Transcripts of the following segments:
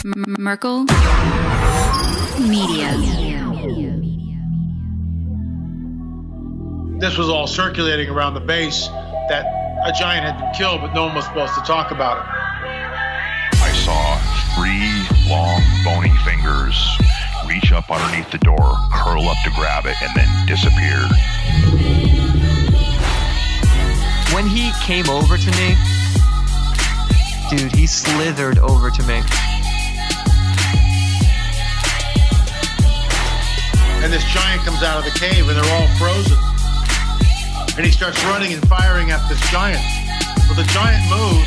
Merkel Media. This was all circulating around the base that a giant had been killed, but no one was supposed to talk about it. I saw 3 long, bony fingers reach up underneath the door, curl up to grab it, and then disappear. When he came over to me, dude, he slithered over to me. And this giant comes out of the cave and they're all frozen. And he starts running and firing at this giant. Well, the giant moves.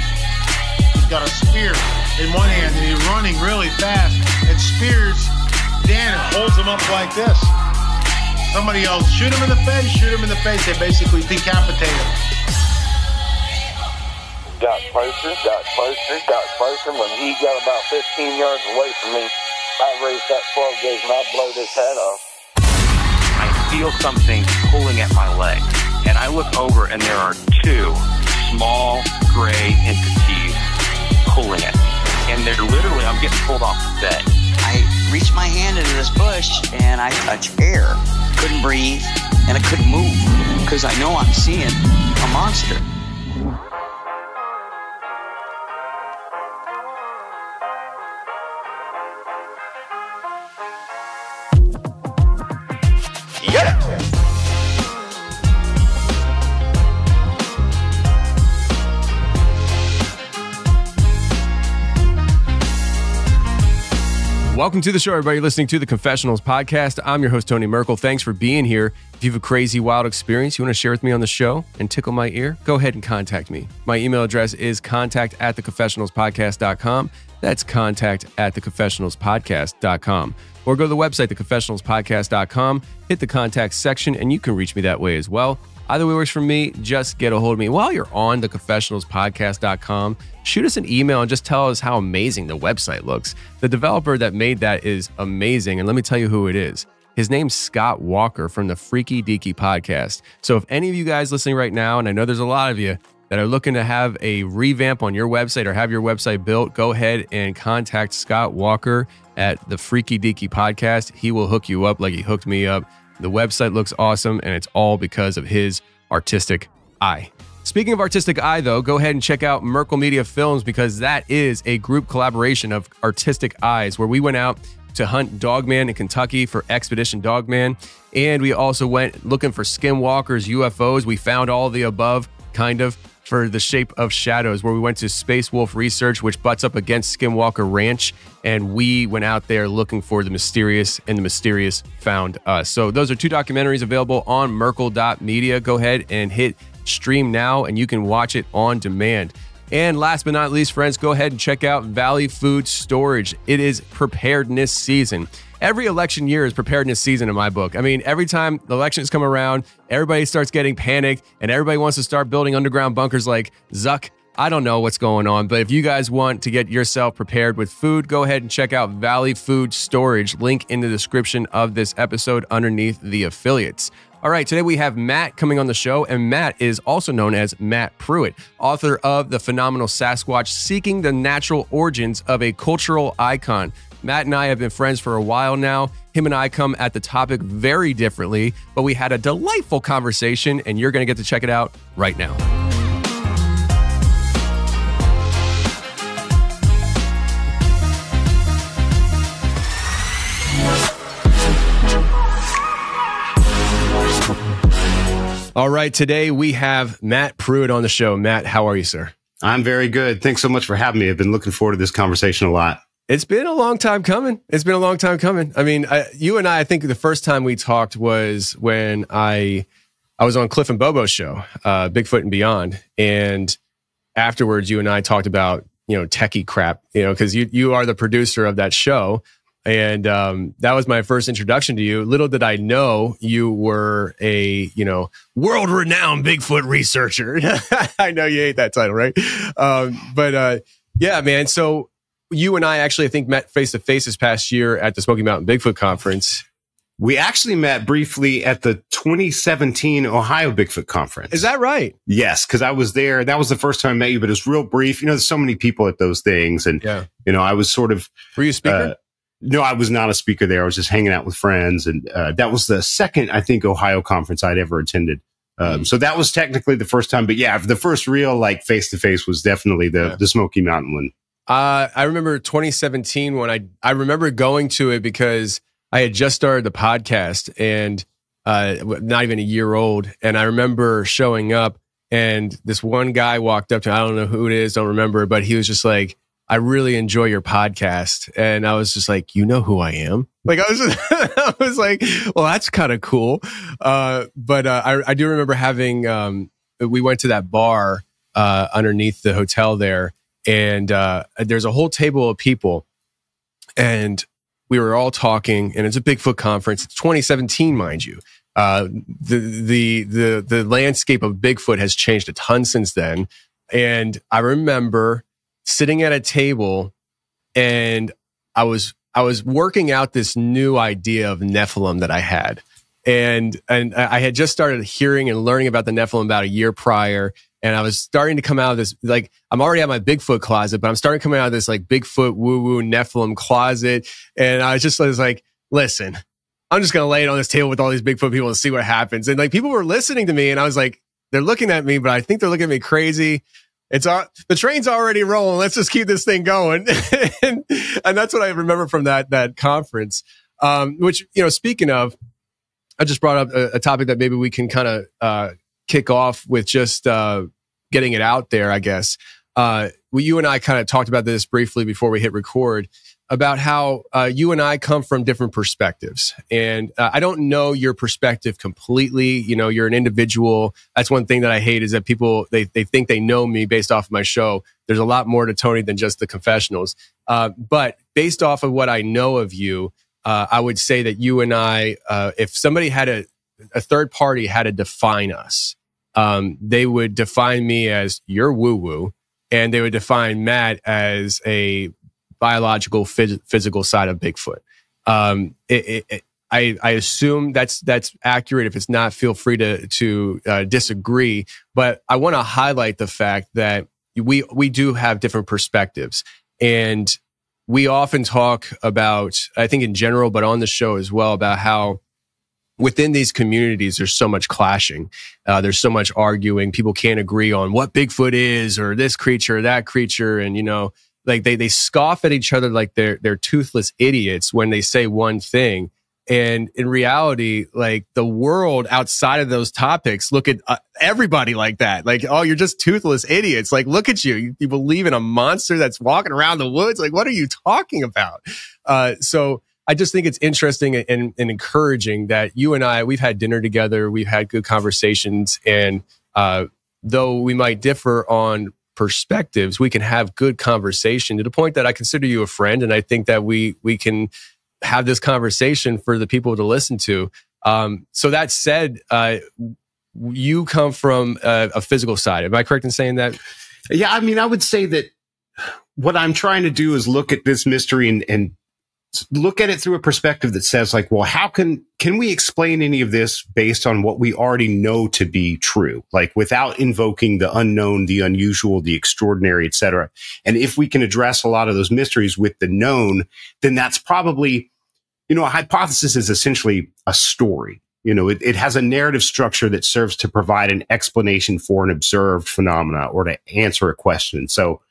He's got a spear in one hand and he's running really fast and spears Dan and holds him up like this. Somebody yells, shoot him in the face, shoot him in the face. They basically decapitate him. Got closer. When he got about 15 yards away from me, I raised that 12 gauge and I blowed his head off. I feel something pulling at my leg, and I look over and there are 2 small gray entities pulling at me. And they're literally, I'm getting pulled off the bed. I reached my hand into this bush and I touched air. Couldn't breathe and I couldn't move because I know I'm seeing a monster. Welcome to the show, everybody. You're listening to the Confessionals podcast. I'm your host, Tony Merkel. Thanks for being here. If you have a crazy, wild experience you want to share with me on the show and tickle my ear, go ahead and contact me. My email address is contact@theconfessionalspodcast.com. That's contact@theconfessionalspodcast.com. Or go to the website, theconfessionalspodcast.com, hit the contact section, and you can reach me that way as well. Either way works for me. Just get a hold of me. While you're on theconfessionalspodcast.com, shoot us an email and just tell us how amazing the website looks. The developer that made that is amazing, and let me tell you who it is. His name's Scott Walker from the Freaky Deaky podcast. So if any of you guys listening right now, and I know there's a lot of you that are looking to have a revamp on your website or have your website built, go ahead and contact Scott Walker at the Freaky Deaky podcast. He will hook you up like he hooked me up. The website looks awesome, and it's all because of his artistic eye. Speaking of artistic eye, though, go ahead and check out Merkel Media Films because that is a group collaboration of artistic eyes where we went out to hunt Dogman in Kentucky for Expedition Dogman, and we also went looking for skinwalkers, UFOs. We found all of the above, kind of, for The Shape of Shadows, where we went to Space Wolf Research, which butts up against Skinwalker Ranch, and we went out there looking for the mysterious, and the mysterious found us. So those are 2 documentaries available on merkel.media. Go ahead and hit stream now, and you can watch it on demand. And last but not least, friends, go ahead and check out Valley Food Storage. It is preparedness season. Every election year is preparedness season in my book. I mean, every time the elections come around, everybody starts getting panicked and everybody wants to start building underground bunkers like Zuck. I don't know what's going on, but if you guys want to get yourself prepared with food, go ahead and check out Valley Food Storage. Link in the description of this episode underneath the affiliates. All right, today we have Matt coming on the show, and Matt is also known as Matt Pruitt, author of The Phenomenal Sasquatch, Seeking the Natural Origins of a Cultural Icon. Matt and I have been friends for a while now. Him and I come at the topic very differently, but we had a delightful conversation, and you're going to get to check it out right now. All right, today we have Matt Pruitt on the show. Matt, how are you, sir? I'm very good. Thanks so much for having me. I've been looking forward to this conversation a lot. It's been a long time coming. I mean, you and I think the first time we talked was when I was on Cliff and Bobo's show, Bigfoot and Beyond. And afterwards, you and I talked about, techie crap, because you are the producer of that show. And that was my first introduction to you. Little did I know you were a, world-renowned Bigfoot researcher. I know you hate that title, right? Yeah, man. So you and I actually, I think, met face-to-face this past year at the Smoky Mountain Bigfoot Conference. We actually met briefly at the 2017 Ohio Bigfoot Conference. Is that right? Yes, because I was there. That was the first time I met you, but it was real brief. You know, there's so many people at those things. And, you know, I was sort of... Were you a speaker? No, I was not a speaker there. I was just hanging out with friends. And that was the second, I think, Ohio conference I'd ever attended. So that was technically the first time. But yeah, the first real like face-to-face was definitely the Smoky Mountain one. I remember 2017 when I remember going to it because I had just started the podcast and not even a year old. And I remember showing up and this one guy walked up to me. I don't know who it is, don't remember, but he was just like, I really enjoy your podcast. And I was just like, you know who I am? Like I was just, I was like, well, that's kind of cool. But I do remember having, we went to that bar underneath the hotel there. And there's a whole table of people, and we were all talking. And it's a Bigfoot conference. It's 2017, mind you. The landscape of Bigfoot has changed a ton since then. And I remember sitting at a table, and I was working out this new idea of Nephilim that I had, and I had just started hearing and learning about the Nephilim about a year prior. And I was starting to come out of this, like, I'm already at my Bigfoot closet, but I'm starting to come out of this, like, Bigfoot woo-woo Nephilim closet. And I was like, listen, I'm just going to lay it on this table with all these Bigfoot people and see what happens. And, like, people were listening to me, and I was like, they're looking at me, but I think they're looking at me crazy. The train's already rolling. Let's just keep this thing going. and that's what I remember from that conference. Which, you know, speaking of, I just brought up a topic that maybe we can kind of kick off with just getting it out there, I guess. You and I kind of talked about this briefly before we hit record about how you and I come from different perspectives. And I don't know your perspective completely. You know, you're an individual. That's one thing that I hate is that people, they think they know me based off of my show. There's a lot more to Tony than just the confessionals. But based off of what I know of you, I would say that you and I, if somebody had a third party had to define us, they would define me as you're woo-woo, and they would define Matt as a biological, physical side of Bigfoot. I assume that's accurate. If it's not, feel free to disagree. But I want to highlight the fact that we do have different perspectives, and we often talk about, I think in general, but on the show as well, about how within these communities, there's so much clashing. There's so much arguing. People can't agree on what Bigfoot is or this creature or that creature. And, you know, like they scoff at each other like they're toothless idiots when they say one thing. And in reality, like the world outside of those topics look at everybody like that. Like, oh, you're just toothless idiots. Like, look at you. You believe in a monster that's walking around the woods. Like, what are you talking about? So I just think it's interesting and encouraging that you and I, we've had dinner together. We've had good conversations. And though we might differ on perspectives, we can have good conversation to the point that I consider you a friend. And I think that we can have this conversation for the people to listen to. So that said, you come from a physical side. Am I correct in saying that? Yeah, I mean, I would say that what I'm trying to do is look at this mystery and look at it through a perspective that says, like, well, how can we explain any of this based on what we already know to be true, like without invoking the unknown, the unusual, the extraordinary, etc. And if we can address a lot of those mysteries with the known, then that's probably, you know, a hypothesis is essentially a story. You know, it has a narrative structure that serves to provide an explanation for an observed phenomena or to answer a question. So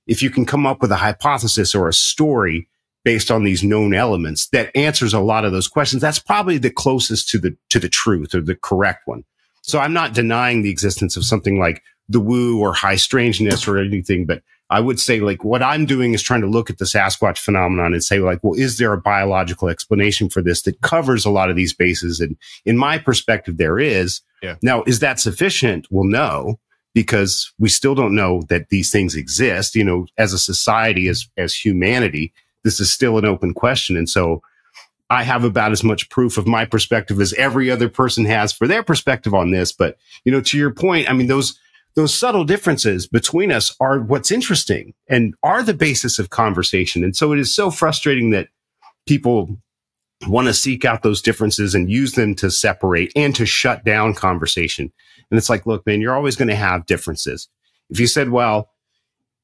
if you can come up with a hypothesis or a story based on these known elements that answers a lot of those questions, that's probably the closest to the truth or the correct one. So I'm not denying the existence of something like the woo or high strangeness or anything, but I would say, like, what I'm doing is trying to look at the Sasquatch phenomenon and say, like, well, is there a biological explanation for this that covers a lot of these bases? And in my perspective, there is. Yeah. Now, is that sufficient? Well, no, because we still don't know that these things exist. You know, as a society, as humanity, this is still an open question. And so I have about as much proof of my perspective as every other person has for their perspective on this. But, you know, to your point, I mean, those subtle differences between us are what's interesting and are the basis of conversation. And so it is so frustrating that people want to seek out those differences and use them to separate and to shut down conversation. And it's like, look, man, you're always going to have differences. If you said, well,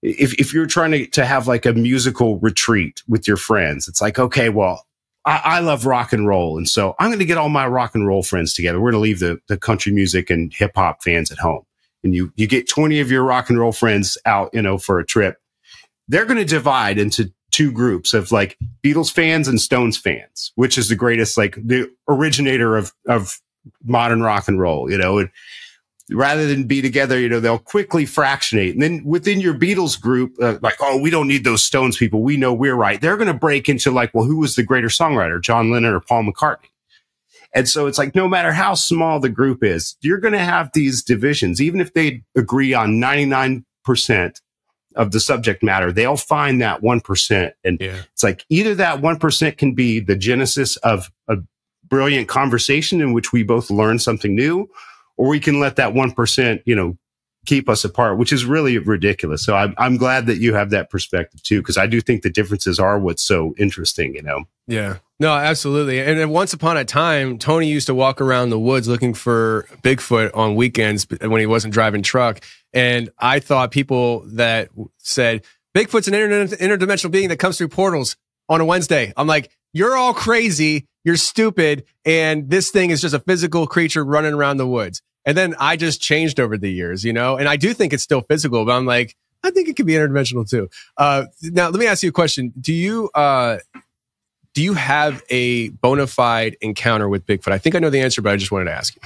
if you're trying to have like a musical retreat with your friends, it's like, okay, well, I love rock and roll. And so I'm going to get all my rock and roll friends together. We're going to leave the country music and hip hop fans at home. And you get 20 of your rock and roll friends out, for a trip. They're going to divide into two groups of like Beatles fans and Stones fans, which is the greatest, like the originator of modern rock and roll, and rather than be together, they'll quickly fractionate. And then within your Beatles group, like, oh, we don't need those Stones people. We know we're right. They're going to break into like, well, who was the greater songwriter, John Lennon or Paul McCartney? And so it's like, no matter how small the group is, you're going to have these divisions. Even if they agree on 99% of the subject matter, they'll find that 1%. And it's like either that 1% can be the genesis of a brilliant conversation in which we both learn something new, or we can let that 1%, keep us apart, which is really ridiculous. So I'm glad that you have that perspective too, because I do think the differences are what's so interesting, Yeah, no, absolutely. And then once upon a time, Tony used to walk around the woods looking for Bigfoot on weekends when he wasn't driving truck. And I thought people that said Bigfoot's an interdimensional being that comes through portals on a Wednesday. I'm like, you're all crazy. You're stupid. And this thing is just a physical creature running around the woods. And then I just changed over the years, and I do think it's still physical, but I'm like, I think it could be interdimensional too. Now, let me ask you a question. Do you have a bona fide encounter with Bigfoot? I think I know the answer, but I just wanted to ask you.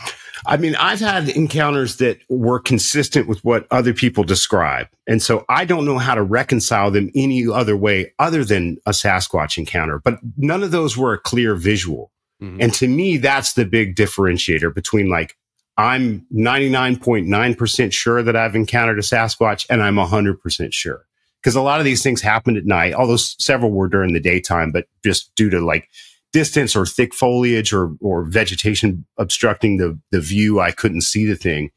I mean, I've had encounters that were consistent with what other people describe. And so I don't know how to reconcile them any other way other than a Sasquatch encounter, but none of those were a clear visual. Mm-hmm. And to me, that's the big differentiator between like, I'm 99.9% sure that I've encountered a Sasquatch, and I'm 100% sure. Because a lot of these things happened at night, although several were during the daytime, but just due to like distance or thick foliage or vegetation obstructing the view, I couldn't see the thing.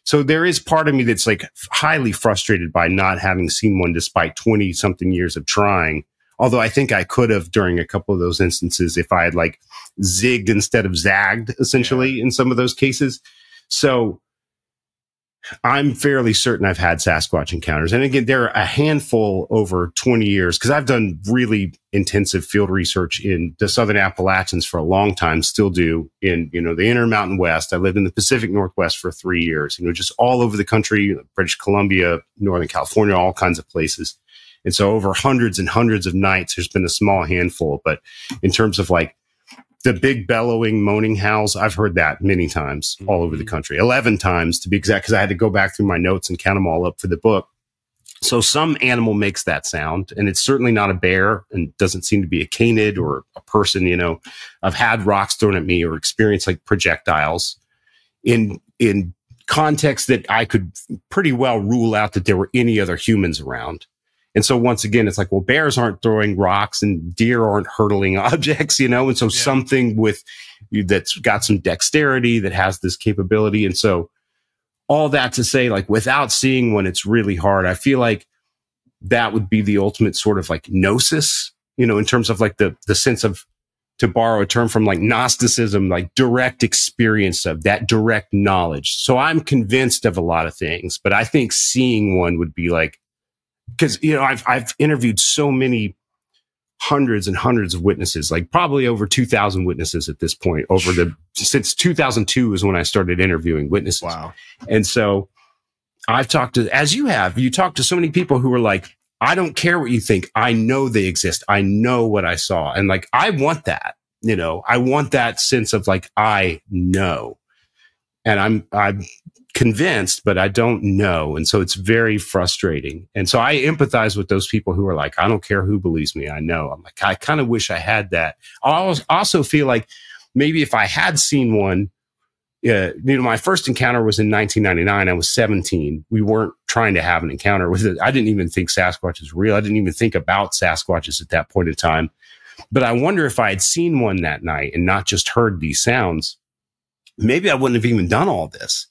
So there is part of me that's like highly frustrated by not having seen one despite 20 something years of trying. Although I think I could have during a couple of those instances if I had like zigged instead of zagged essentially in some of those cases. So I'm fairly certain I've had Sasquatch encounters. And again, there are a handful over 20 years because I've done really intensive field research in the Southern Appalachians for a long time, still do in, the Intermountain West. I lived in the Pacific Northwest for 3 years, just all over the country, British Columbia, Northern California, all kinds of places. And so over hundreds and hundreds of nights, there's been a small handful. But in terms of like the big bellowing, moaning howls, I've heard that many times all over the country, 11 times to be exact, because I had to go back through my notes and count them all up for the book. So some animal makes that sound, and it's certainly not a bear and doesn't seem to be a canid or a person. I've had rocks thrown at me or experienced like projectiles in context that I could pretty well rule out that there were any other humans around. And so once again, it's like, well, bears aren't throwing rocks and deer aren't hurtling objects, and so something that's got some dexterity that has this capability. And so all that to say, like, without seeing one, it's really hard. I feel like that would be the ultimate sort of like gnosis, in terms of like the sense of, to borrow a term from like Gnosticism, like direct experience of that, direct knowledge. So I'm convinced of a lot of things, but I think seeing one would be like, because, I've interviewed so many hundreds and hundreds of witnesses, like probably over 2,000 witnesses at this point since 2002 is when I started interviewing witnesses. Wow. And so I've talked to, as you talked to so many people who were like, I don't care what you think. I know they exist. I know what I saw. And like, I want that, I want that sense of like, I know. And I'm convinced, but I don't know. And so it's very frustrating. And so I empathize with those people who are like, I don't care who believes me. I know. I'm like, I kind of wish I had that. I also feel like maybe if I had seen one, my first encounter was in 1999. I was 17. We weren't trying to have an encounter with it. I didn't even think Sasquatch was real. I didn't even think about Sasquatches at that point in time. But I wonder if I had seen one that night and not just heard these sounds, maybe I wouldn't have even done all this.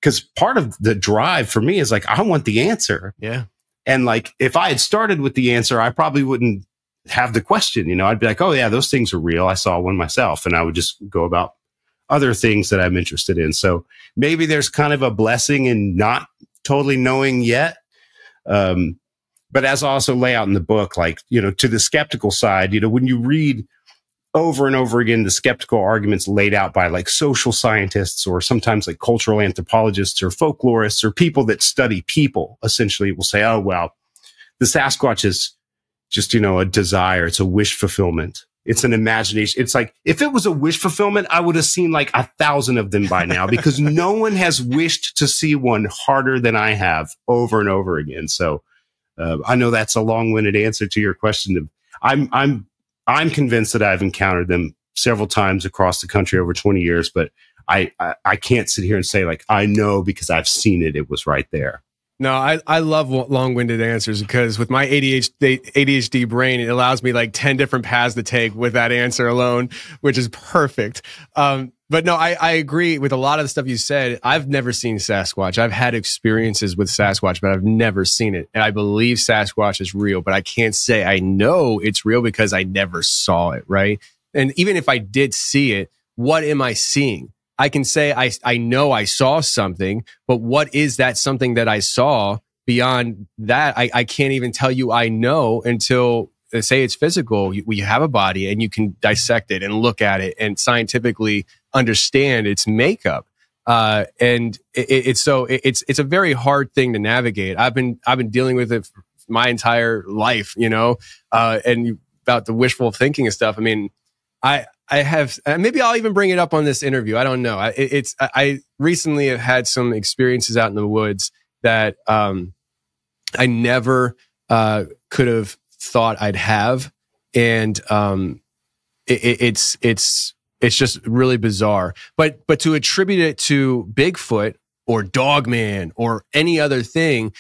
Because part of the drive for me is like, I want the answer. Yeah. And like, if I had started with the answer, I probably wouldn't have the question, you know, I'd be like, oh yeah, those things are real. I saw one myself. And I would just go about other things that I'm interested in. So maybe there's kind of a blessing in not totally knowing yet. But as I also lay out in the book, like, you know, to the skeptical side, you know, when you read over and over again the skeptical arguments laid out by like social scientists or sometimes like cultural anthropologists or folklorists or people that study people, essentially will say, oh, well, the Sasquatch is just, you know, a desire. It's a wish fulfillment. It's an imagination. It's like, if it was a wish fulfillment, I would have seen like 1,000 of them by now, because no one has wished to see one harder than I have over and over again. So I know that's a long-winded answer to your question. I'm convinced that I've encountered them several times across the country over 20 years, but I can't sit here and say like, I know because I've seen it. It was right there. No, I love long-winded answers, because with my ADHD brain, it allows me like 10 different paths to take with that answer alone, which is perfect. But no, I agree with a lot of the stuff you said. I've never seen Sasquatch. I've had experiences with Sasquatch, but I've never seen it. And I believe Sasquatch is real, but I can't say I know it's real because I never saw it, right? And even if I did see it, what am I seeing? I can say I know I saw something, but what is that something that I saw beyond that? I can't even tell you I know until, say it's physical. We have a body and you can dissect it and look at it and scientifically understand its makeup. And it's a very hard thing to navigate. I've been dealing with it my entire life, you know, and about the wishful thinking and stuff. I mean, I have, maybe I'll even bring it up on this interview. I don't know. I recently have had some experiences out in the woods that, I never, could have thought I'd have. And, it's just really bizarre, but to attribute it to Bigfoot or Dogman or any other thing,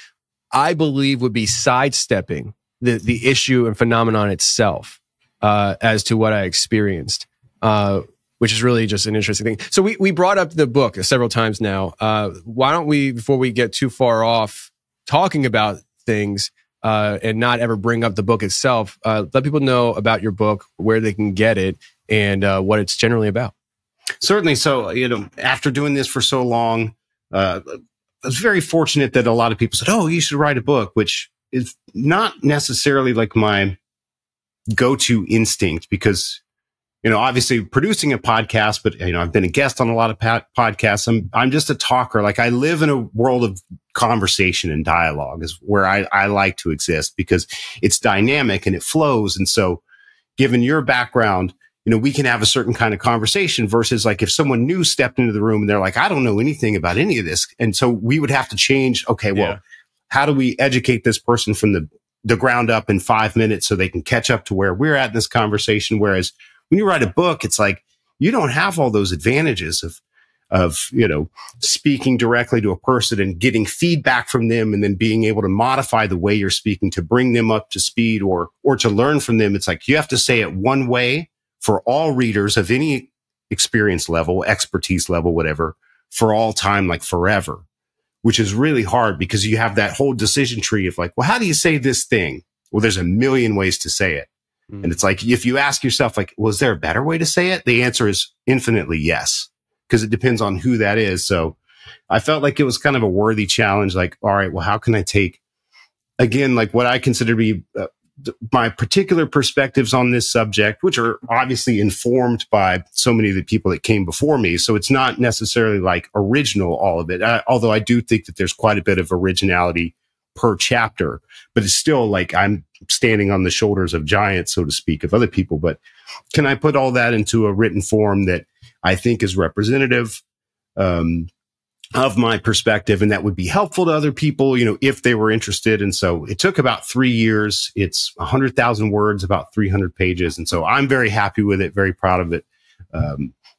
I believe would be sidestepping the issue and phenomenon itself, as to what I experienced. Which is really just an interesting thing. So we brought up the book several times now. Why don't we, before we get too far off talking about things, and not ever bring up the book itself, let people know about your book, where they can get it, and what it's generally about. Certainly. So, you know, after doing this for so long, I was very fortunate that a lot of people said, oh, you should write a book, which is not necessarily like my go-to instinct, because, you know, obviously producing a podcast, but, you know, I've been a guest on a lot of podcasts. I'm just a talker. Like, I live in a world of conversation and dialogue is where I like to exist, because it's dynamic and it flows. And so given your background, you know, we can have a certain kind of conversation versus like if someone new stepped into the room and they're like, I don't know anything about any of this. And so we would have to change. Okay, well, how do we educate this person from the ground up in 5 minutes so they can catch up to where we're at in this conversation? Whereas when you write a book, it's like, you don't have all those advantages of, you know, speaking directly to a person and getting feedback from them and then being able to modify the way you're speaking to bring them up to speed or to learn from them. It's like, you have to say it one way for all readers of any experience level, expertise level, whatever, for all time, like forever, which is really hard because you have that whole decision tree of like, well, how do you say this thing? Well, there's a million ways to say it. And it's like, if you ask yourself, like, was there a better way to say it? The answer is infinitely yes, because it depends on who that is. So I felt like it was kind of a worthy challenge. Like, all right, well, how can I take, again, like what I consider to be my particular perspectives on this subject, which are obviously informed by so many of the people that came before me. So it's not necessarily like original, all of it. Although I do think that there's quite a bit of originality per chapter, but it's still like I'm standing on the shoulders of giants, so to speak, of other people. But can I put all that into a written form that I think is representative of my perspective, and that would be helpful to other people, you know, if they were interested? And so it took about 3 years. It's 100,000 words, about 300 pages. And so I'm very happy with it, very proud of it.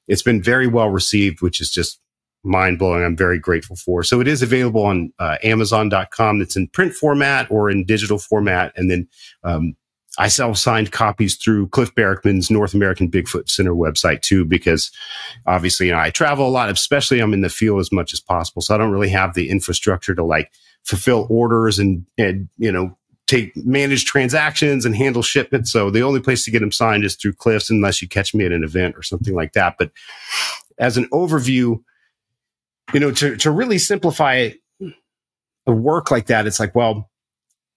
It's been very well received, which is just mind blowing. I'm very grateful for. So it is available on Amazon.com. It's in print format or in digital format. And then I sell signed copies through Cliff Barrickman's North American Bigfoot Center website too, because obviously, you know, I travel a lot, especially I'm in the field as much as possible. So I don't really have the infrastructure to like fulfill orders and you know, manage transactions and handle shipments. So the only place to get them signed is through Cliffs, unless you catch me at an event or something like that. But as an overview, to really simplify a work like that, it's like, well,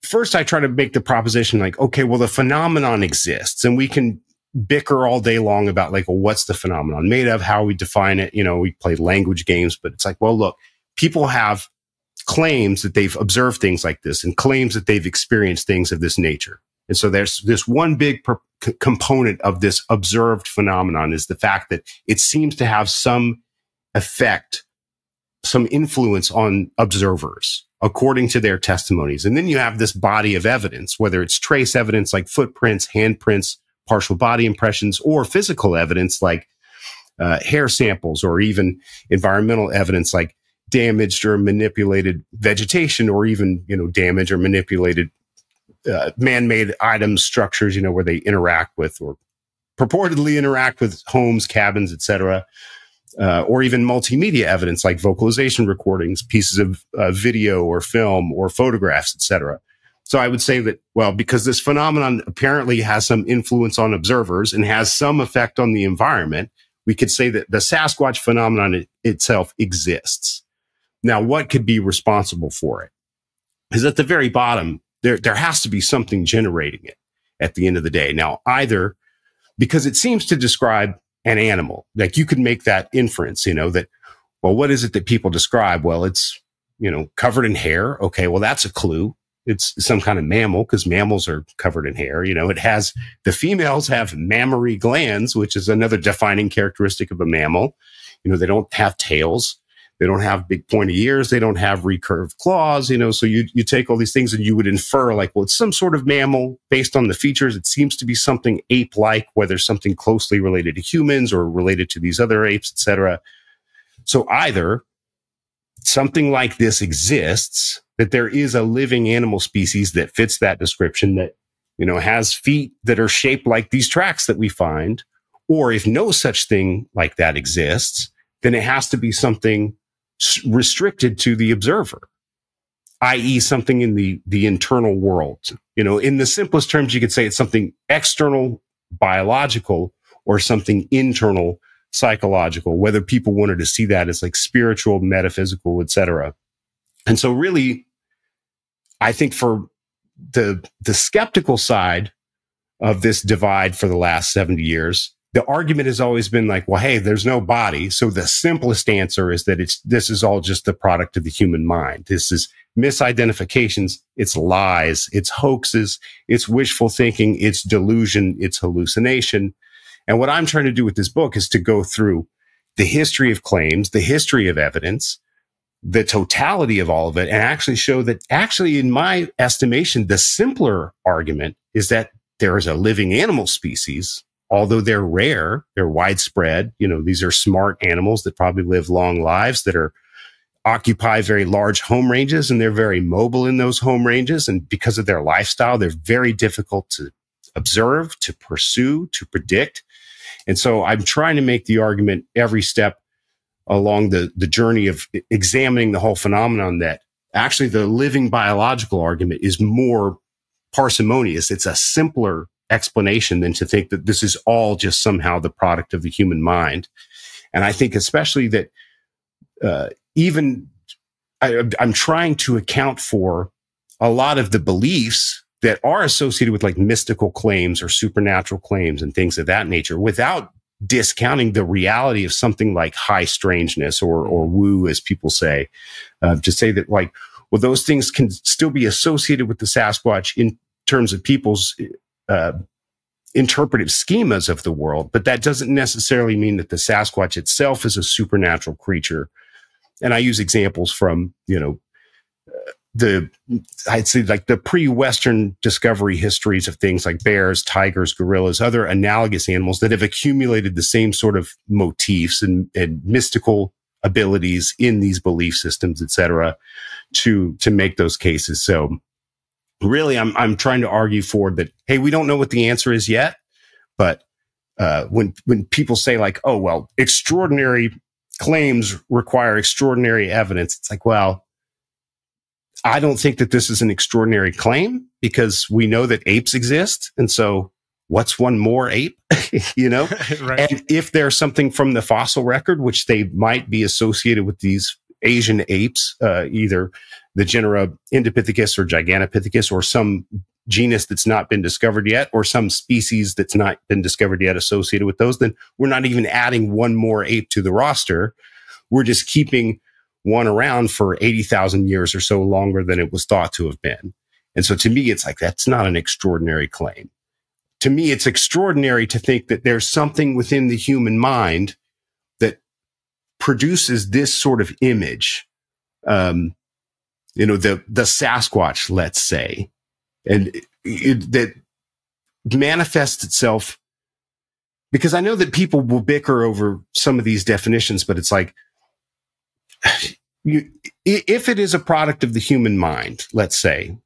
first I try to make the proposition like, okay, well, the phenomenon exists, and we can bicker all day long about like, well, what's the phenomenon made of, how we define it. We play language games, but it's like, well, look, people have claims that they've observed things like this and claims that they've experienced things of this nature. And so there's this one big component of this observed phenomenon is the fact that it seems to have some effect, some influence on observers according to their testimonies. And then you have this body of evidence, whether it's trace evidence like footprints, handprints, partial body impressions, or physical evidence like hair samples, or even environmental evidence like damaged or manipulated vegetation, or even, damaged or manipulated man-made items, structures, where they interact with or purportedly interact with homes, cabins, etc. Or even multimedia evidence like vocalization recordings, pieces of video or film or photographs, etc. So I would say that, well, because this phenomenon apparently has some influence on observers and has some effect on the environment, we could say that the Sasquatch phenomenon itself exists. Now, what could be responsible for it? Because at the very bottom, there has to be something generating it at the end of the day. Now, either because it seems to describe an animal, like you could make that inference, that, well, what is it that people describe? Well, it's, covered in hair. Okay, well, that's a clue. It's some kind of mammal, because mammals are covered in hair. The females have mammary glands, which is another defining characteristic of a mammal. They don't have tails. They don't have big pointy ears. They don't have recurved claws, so you take all these things and you would infer like, well, it's some sort of mammal based on the features. It seems to be something ape-like, whether something closely related to humans or related to these other apes, etc. So either something like this exists, that there is a living animal species that fits that description, that, has feet that are shaped like these tracks that we find, or if no such thing like that exists, then it has to be something restricted to the observer, i.e. something in the internal world. In the simplest terms, you could say it's something external, biological, or something internal, psychological, whether people wanted to see that as like spiritual, metaphysical, etc. And so really, I think for the skeptical side of this divide for the last 70 years, the argument has always been like, well, hey, there's no body. So the simplest answer is that this is all just the product of the human mind. This is misidentifications. It's lies. It's hoaxes. It's wishful thinking. It's delusion. It's hallucination. And what I'm trying to do with this book is to go through the history of claims, the history of evidence, the totality of all of it, and actually show that actually, in my estimation, the simpler argument is that there is a living animal species. Although they're rare, they're widespread. These are smart animals that probably live long lives, that occupy very large home ranges, and they're very mobile in those home ranges. And because of their lifestyle, they're very difficult to observe, to pursue, to predict. And so I'm trying to make the argument every step along the journey of examining the whole phenomenon that actually the living biological argument is more parsimonious. It's a simpler explanation than to think that this is all just somehow the product of the human mind. And I think especially that I'm trying to account for a lot of the beliefs that are associated with like mystical claims or supernatural claims and things of that nature, without discounting the reality of something like high strangeness or woo, as people say, to say that like, well, those things can still be associated with the Sasquatch in terms of people's interpretive schemas of the world, but that doesn't necessarily mean that the Sasquatch itself is a supernatural creature. And I use examples from, I'd say like the pre-Western discovery histories of things like bears, tigers, gorillas, other analogous animals that have accumulated the same sort of motifs and mystical abilities in these belief systems, et cetera, to make those cases. So really, I'm trying to argue for that. Hey, we don't know what the answer is yet, but when people say like, oh, well, extraordinary claims require extraordinary evidence, it's like, well, I don't think that this is an extraordinary claim because we know that apes exist. And so what's one more ape, you know? Right. And if there's something from the fossil record, which they might be associated with these Asian apes, either the genera Indopithecus or Gigantopithecus, or some genus that's not been discovered yet, or some species that's not been discovered yet associated with those, then we're not even adding one more ape to the roster. We're just keeping one around for 80,000 years or so longer than it was thought to have been. And so to me, it's like, that's not an extraordinary claim. To me, it's extraordinary to think that there's something within the human mind that produces this sort of image. The Sasquatch, let's say, and that manifests itself, because I know that people will bicker over some of these definitions, but it's like, if it is a product of the human mind, let's say,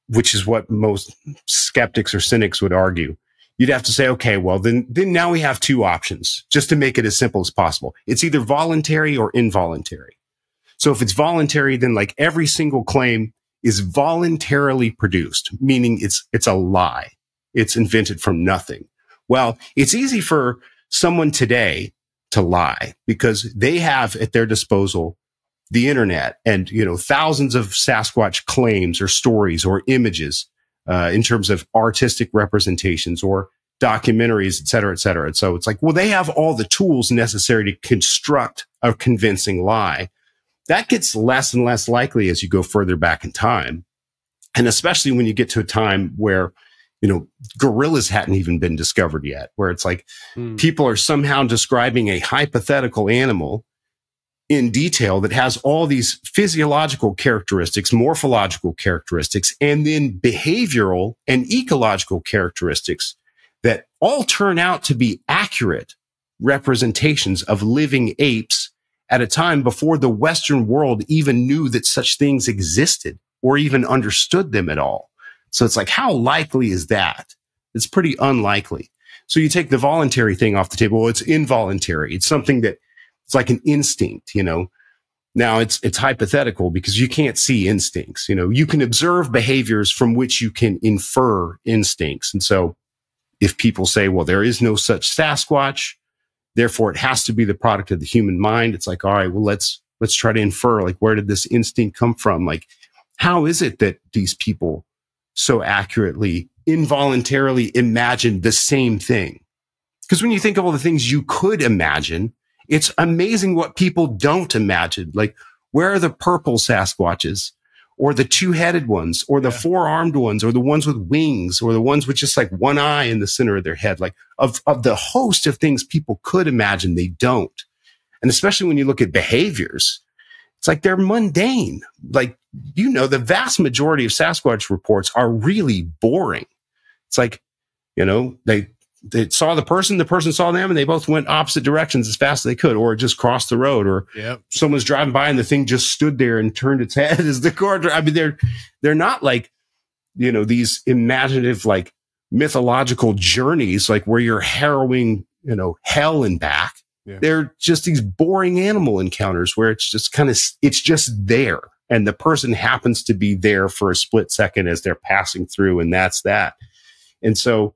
which is what most skeptics or cynics would argue, you'd have to say, okay, well, then now we have two options, just to make it as simple as possible. It's either voluntary or involuntary. So if it's voluntary, then like every single claim is voluntarily produced, meaning it's a lie. It's invented from nothing. Well, it's easy for someone today to lie because they have at their disposal the internet and, thousands of Sasquatch claims or stories or images, in terms of artistic representations or documentaries, et cetera, et cetera. And so it's like, well, they have all the tools necessary to construct a convincing lie. That gets less and less likely as you go further back in time. And especially when you get to a time where, gorillas hadn't even been discovered yet, where it's like people are somehow describing a hypothetical animal in detail that has all these physiological characteristics, morphological characteristics, and then behavioral and ecological characteristics that all turn out to be accurate representations of living apes at a time before the Western world even knew that such things existed or even understood them at all. So it's like, how likely is that? It's pretty unlikely. So you take the voluntary thing off the table. Well, it's involuntary. It's something that it's like an instinct, Now it's hypothetical because you can't see instincts. You can observe behaviors from which you can infer instincts. And so if people say, well, there is no such Sasquatch, therefore it has to be the product of the human mind. It's like, all right, well, let's try to infer, like, where did this instinct come from? Like, how is it that these people so accurately, involuntarily imagine the same thing? Because when you think of all the things you could imagine, it's amazing what people don't imagine. Like, where are the purple Sasquatches, or the two-headed ones, or the four-armed ones, or the ones with wings, or the ones with just like one eye in the center of their head? Like, of the host of things people could imagine, they don't. And especially when you look at behaviors, it's like they're mundane. Like, the vast majority of Sasquatch reports are really boring. It's like, they saw the person saw them, and they both went opposite directions as fast as they could, or just crossed the road, or someone's driving by and the thing just stood there and turned its head as the car. I mean, they're not like, these imaginative, like mythological journeys, like where you're harrowing, hell and back. Yeah. They're just these boring animal encounters where it's just it's just there. And the person happens to be there for a split second as they're passing through. And that's that. And so,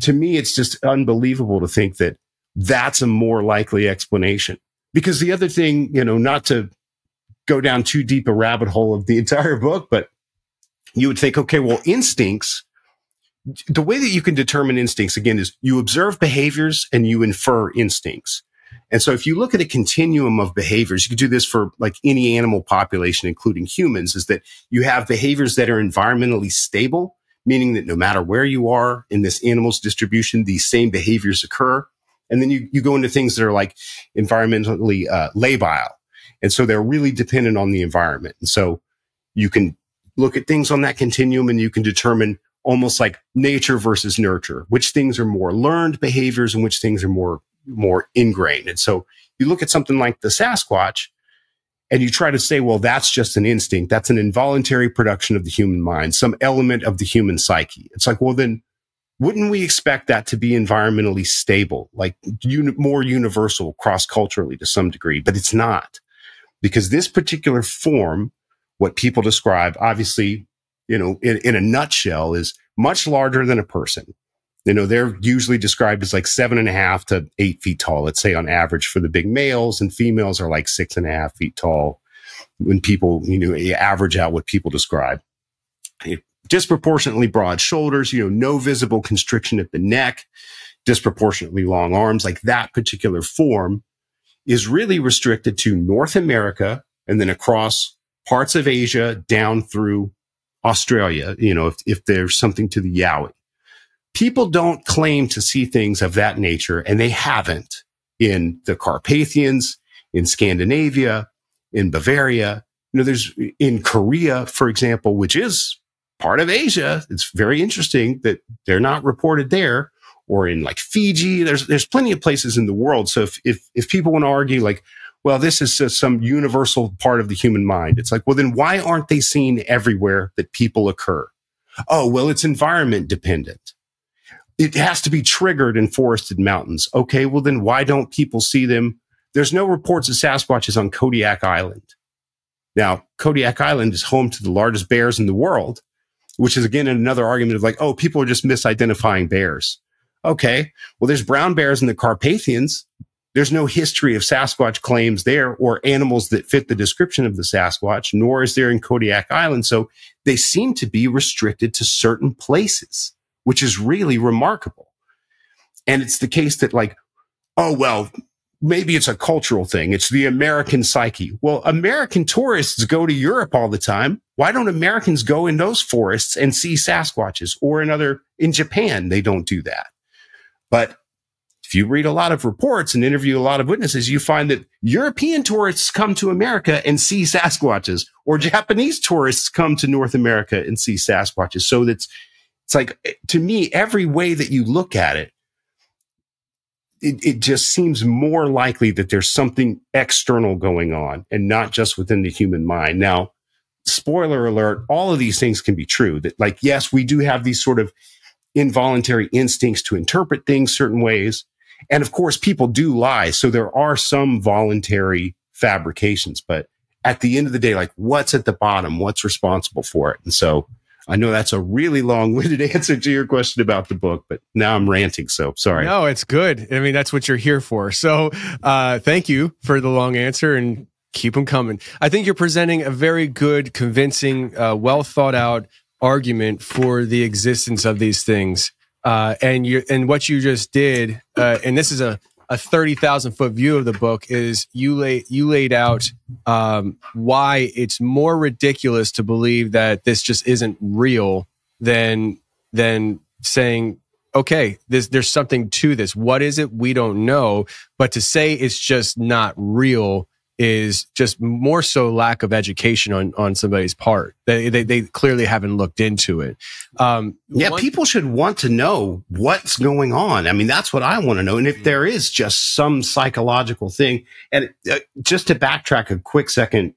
to me, it's just unbelievable to think that that's a more likely explanation. Because the other thing, not to go down too deep a rabbit hole of the entire book, but you would think, okay, well, instincts, the way that you can determine instincts, again, is you observe behaviors and you infer instincts. And so if you look at a continuum of behaviors, you can do this for like any animal population, including humans, is that you have behaviors that are environmentally stable, meaning that no matter where you are in this animal's distribution, these same behaviors occur. And then you go into things that are like environmentally labile. And so they're really dependent on the environment. And so you can look at things on that continuum and you can determine almost like nature versus nurture, which things are more learned behaviors and which things are more ingrained. And so you look at something like the Sasquatch and you try to say, well, that's just an instinct. That's an involuntary production of the human mind, some element of the human psyche. It's like, well, then wouldn't we expect that to be environmentally stable, like more universal cross-culturally to some degree? But it's not, because this particular form what people describe, obviously, in a nutshell, is much larger than a person. They're usually described as like 7.5 to 8 feet tall, let's say on average for the big males, and females are like 6.5 feet tall when people, you average out what people describe. Disproportionately broad shoulders, no visible constriction at the neck, disproportionately long arms. Like that particular form is really restricted to North America and then across parts of Asia down through Australia, if there's something to the Yowie. People don't claim to see things of that nature, and they haven't in the Carpathians, in Scandinavia, in Bavaria. There's in Korea, for example, which is part of Asia. It's very interesting that they're not reported there, or in like Fiji. There's plenty of places in the world. So if people want to argue like, well, this is just some universal part of the human mind, it's like, well, then why aren't they seen everywhere that people occur? Oh, well, it's environment dependent. It has to be triggered in forested mountains. Okay, well, then why don't people see them? There's no reports of Sasquatches on Kodiak Island. Now, Kodiak Island is home to the largest bears in the world, which is, again, another argument of like, oh, people are just misidentifying bears. Okay, well, there's brown bears in the Carpathians. There's no history of Sasquatch claims there or animals that fit the description of the Sasquatch, nor is there in Kodiak Island. So they seem to be restricted to certain places, which is really remarkable. And it's the case that like, oh, well, maybe it's a cultural thing. It's the American psyche. Well, American tourists go to Europe all the time. Why don't Americans go in those forests and see Sasquatches? Or in Japan, they don't do that. But if you read a lot of reports and interview a lot of witnesses, you find that European tourists come to America and see Sasquatches, or Japanese tourists come to North America and see Sasquatches. So it's like, to me, every way that you look at it, it just seems more likely that there's something external going on and not just within the human mind. Now, spoiler alert, all of these things can be true. That, like, yes, we do have these sort of involuntary instincts to interpret things certain ways. And of course, people do lie. So there are some voluntary fabrications, but at the end of the day, like, what's at the bottom? What's responsible for it? And so I know that's a really long-winded answer to your question about the book, but now I'm ranting, so sorry. No, it's good. I mean, that's what you're here for. So thank you for the long answer, and keep them coming. I think you're presenting a very good, convincing, well-thought-out argument for the existence of these things. And what you just did, and this is a 30,000-foot view of the book, is you laid out why it's more ridiculous to believe that this just isn't real than saying, okay, there's something to this. What is it? We don't know. But to say it's just not real is just more so lack of education on somebody's part. They clearly haven't looked into it. People should want to know what's going on. I mean, that's what I want to know. And if there is just some psychological thing, and just to backtrack a quick second,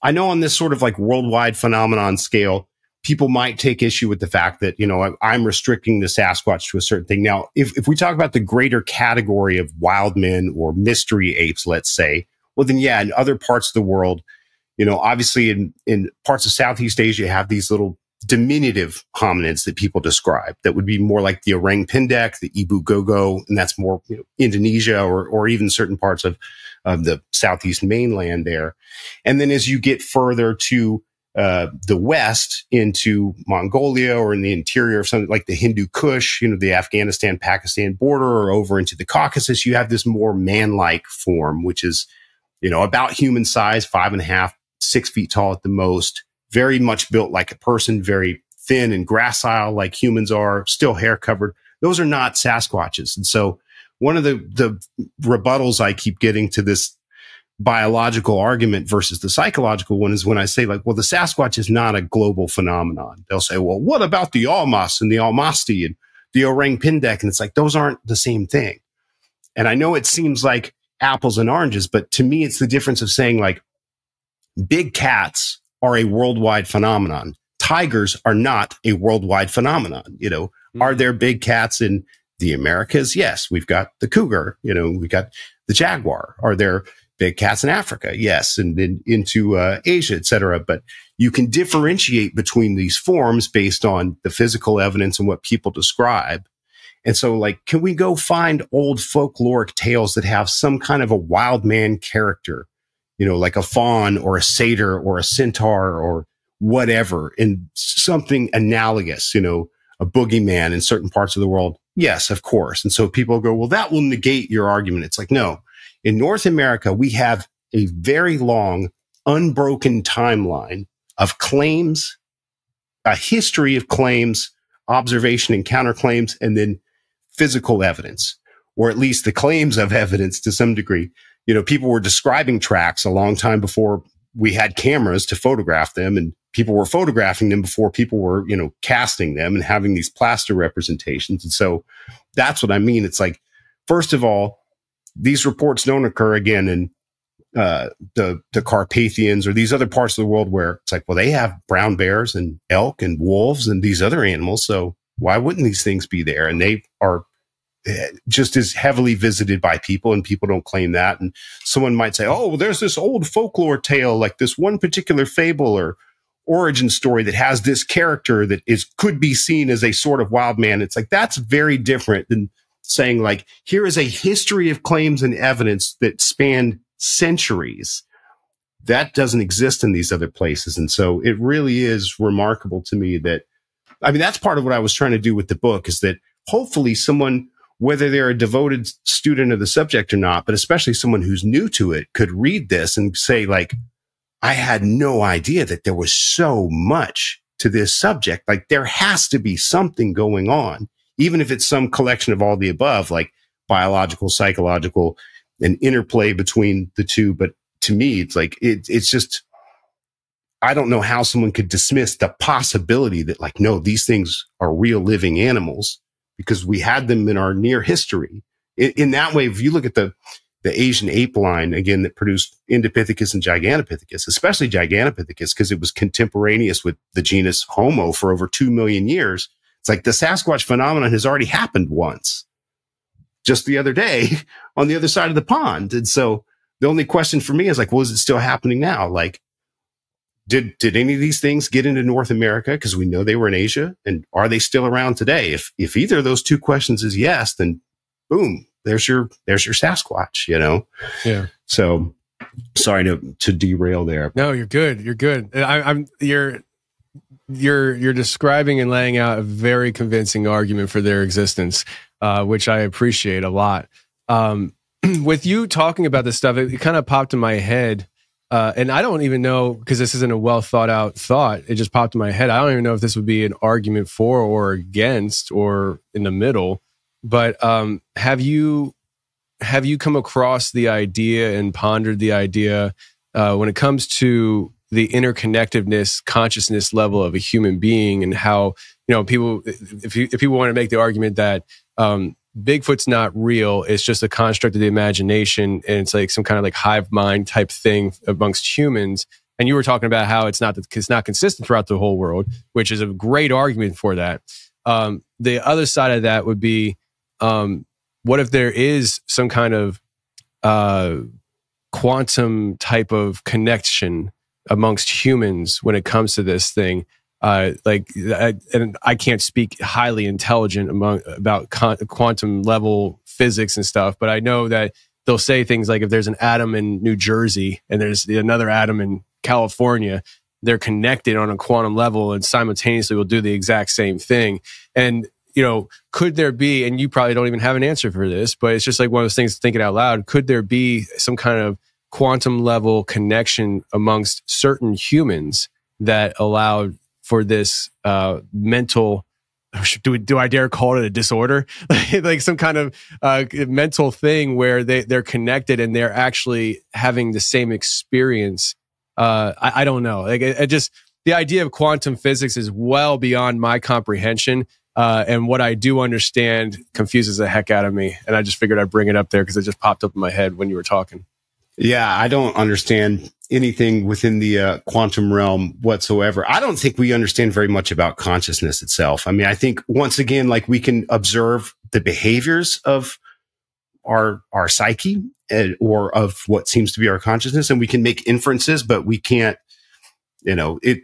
I know on this sort of like worldwide phenomenon scale, people might take issue with the fact that, I'm restricting the Sasquatch to a certain thing. Now, if we talk about the greater category of wild men or mystery apes, let's say, well, then, yeah, in other parts of the world, obviously in parts of Southeast Asia, you have these little diminutive hominids that people describe that would be more like the orang pendek, the ibu gogo, and that's more Indonesia or even certain parts of the Southeast mainland there. And then as you get further to the west into Mongolia or in the interior of something like the Hindu Kush, the Afghanistan-Pakistan border, or over into the Caucasus, you have this more man-like form, which is about human size, 5.5, 6 feet tall at the most, very much built like a person, very thin and gracile like humans are, still hair covered. Those are not Sasquatches. And so one of the rebuttals I keep getting to this biological argument versus the psychological one is when I say, like, well, the Sasquatch is not a global phenomenon. They'll say, well, what about the Almas and the Almasti and the orang pendek? And it's like, those aren't the same thing. And I know it seems like apples and oranges, but to me, it's the difference of saying, like, big cats are a worldwide phenomenon. Tigers are not a worldwide phenomenon. Are there big cats in the Americas? Yes. We've got the cougar, we've got the jaguar. Are there big cats in Africa, yes, and then into Asia, etc. But you can differentiate between these forms based on the physical evidence and what people describe. And so, like, can we go find old folkloric tales that have some kind of a wild man character, like a faun or a satyr or a centaur or whatever, and something analogous, a boogeyman in certain parts of the world? Yes, of course. And so people go, well, that will negate your argument. It's like, no. In North America, we have a very long, unbroken timeline of claims, a history of claims, observation and counterclaims, and then physical evidence, or at least the claims of evidence to some degree. People were describing tracks a long time before we had cameras to photograph them, and people were photographing them before people were, casting them and having these plaster representations. And so that's what I mean. It's like, first of all, these reports don't occur again in the Carpathians or these other parts of the world where it's like, well, they have brown bears and elk and wolves and these other animals. So why wouldn't these things be there? And they are just as heavily visited by people, and people don't claim that. And someone might say, oh, well, there's this old folklore tale, like this one particular fable or origin story that has this character that could be seen as a sort of wild man. It's like, that's very different than saying, like, here is a history of claims and evidence that spanned centuries. That doesn't exist in these other places. And so it really is remarkable to me that, that's part of what I was trying to do with the book, is that hopefully someone, whether they're a devoted student of the subject or not, but especially someone who's new to it, could read this and say, like, I had no idea that there was so much to this subject. Like, there has to be something going on, even if it's some collection of all the above, like biological, psychological, and interplay between the two. But to me, it's like, it's just, I don't know how someone could dismiss the possibility that, like, no, these things are real living animals, because we had them in our near history. In that way, if you look at the Asian ape line, again, that produced Indopithecus and Gigantopithecus, especially Gigantopithecus, because it was contemporaneous with the genus Homo for over 2 million years. It's like the Sasquatch phenomenon has already happened once, just the other day on the other side of the pond. And so the only question for me is, like, well, is it still happening now? Like, did any of these things get into North America? Because we know they were in Asia. And are they still around today? If either of those two questions is yes, then boom, there's your Sasquatch, Yeah. So sorry to derail there. No, you're good. You're good. You're describing and laying out a very convincing argument for their existence, which I appreciate a lot. With you talking about this stuff, it kind of popped in my head. And I don't even know, because this isn't a well thought out thought. It just popped in my head. I don't even know if this would be an argument for or against or in the middle. But have you come across the idea and pondered the idea when it comes to the interconnectedness, consciousness level of a human being, and how, people, if people want to make the argument that Bigfoot's not real, it's just a construct of the imagination, and it's like some kind of like hive mind type thing amongst humans. And you were talking about how it's not consistent throughout the whole world, which is a great argument for that. The other side of that would be, what if there is some kind of quantum type of connection amongst humans when it comes to this thing? And I can't speak highly intelligent about quantum level physics and stuff, but I know that they'll say things like, if there's an atom in New Jersey and there's another atom in California, they're connected on a quantum level and simultaneously will do the exact same thing. And, could there be, and you probably don't even have an answer for this, but it's just like one of those things, thinking out loud, could there be some kind of quantum level connection amongst certain humans that allowed for this mental, do I dare call it a disorder? Like some kind of mental thing where they're connected and they're actually having the same experience. I don't know. Like the idea of quantum physics is well beyond my comprehension. And what I do understand confuses the heck out of me. And I just figured I'd bring it up there because it just popped up in my head when you were talking. Yeah, I don't understand anything within the quantum realm whatsoever. I don't think we understand very much about consciousness itself. I mean, I think once again, like, we can observe the behaviors of our psyche or of what seems to be our consciousness, and we can make inferences, but we can't,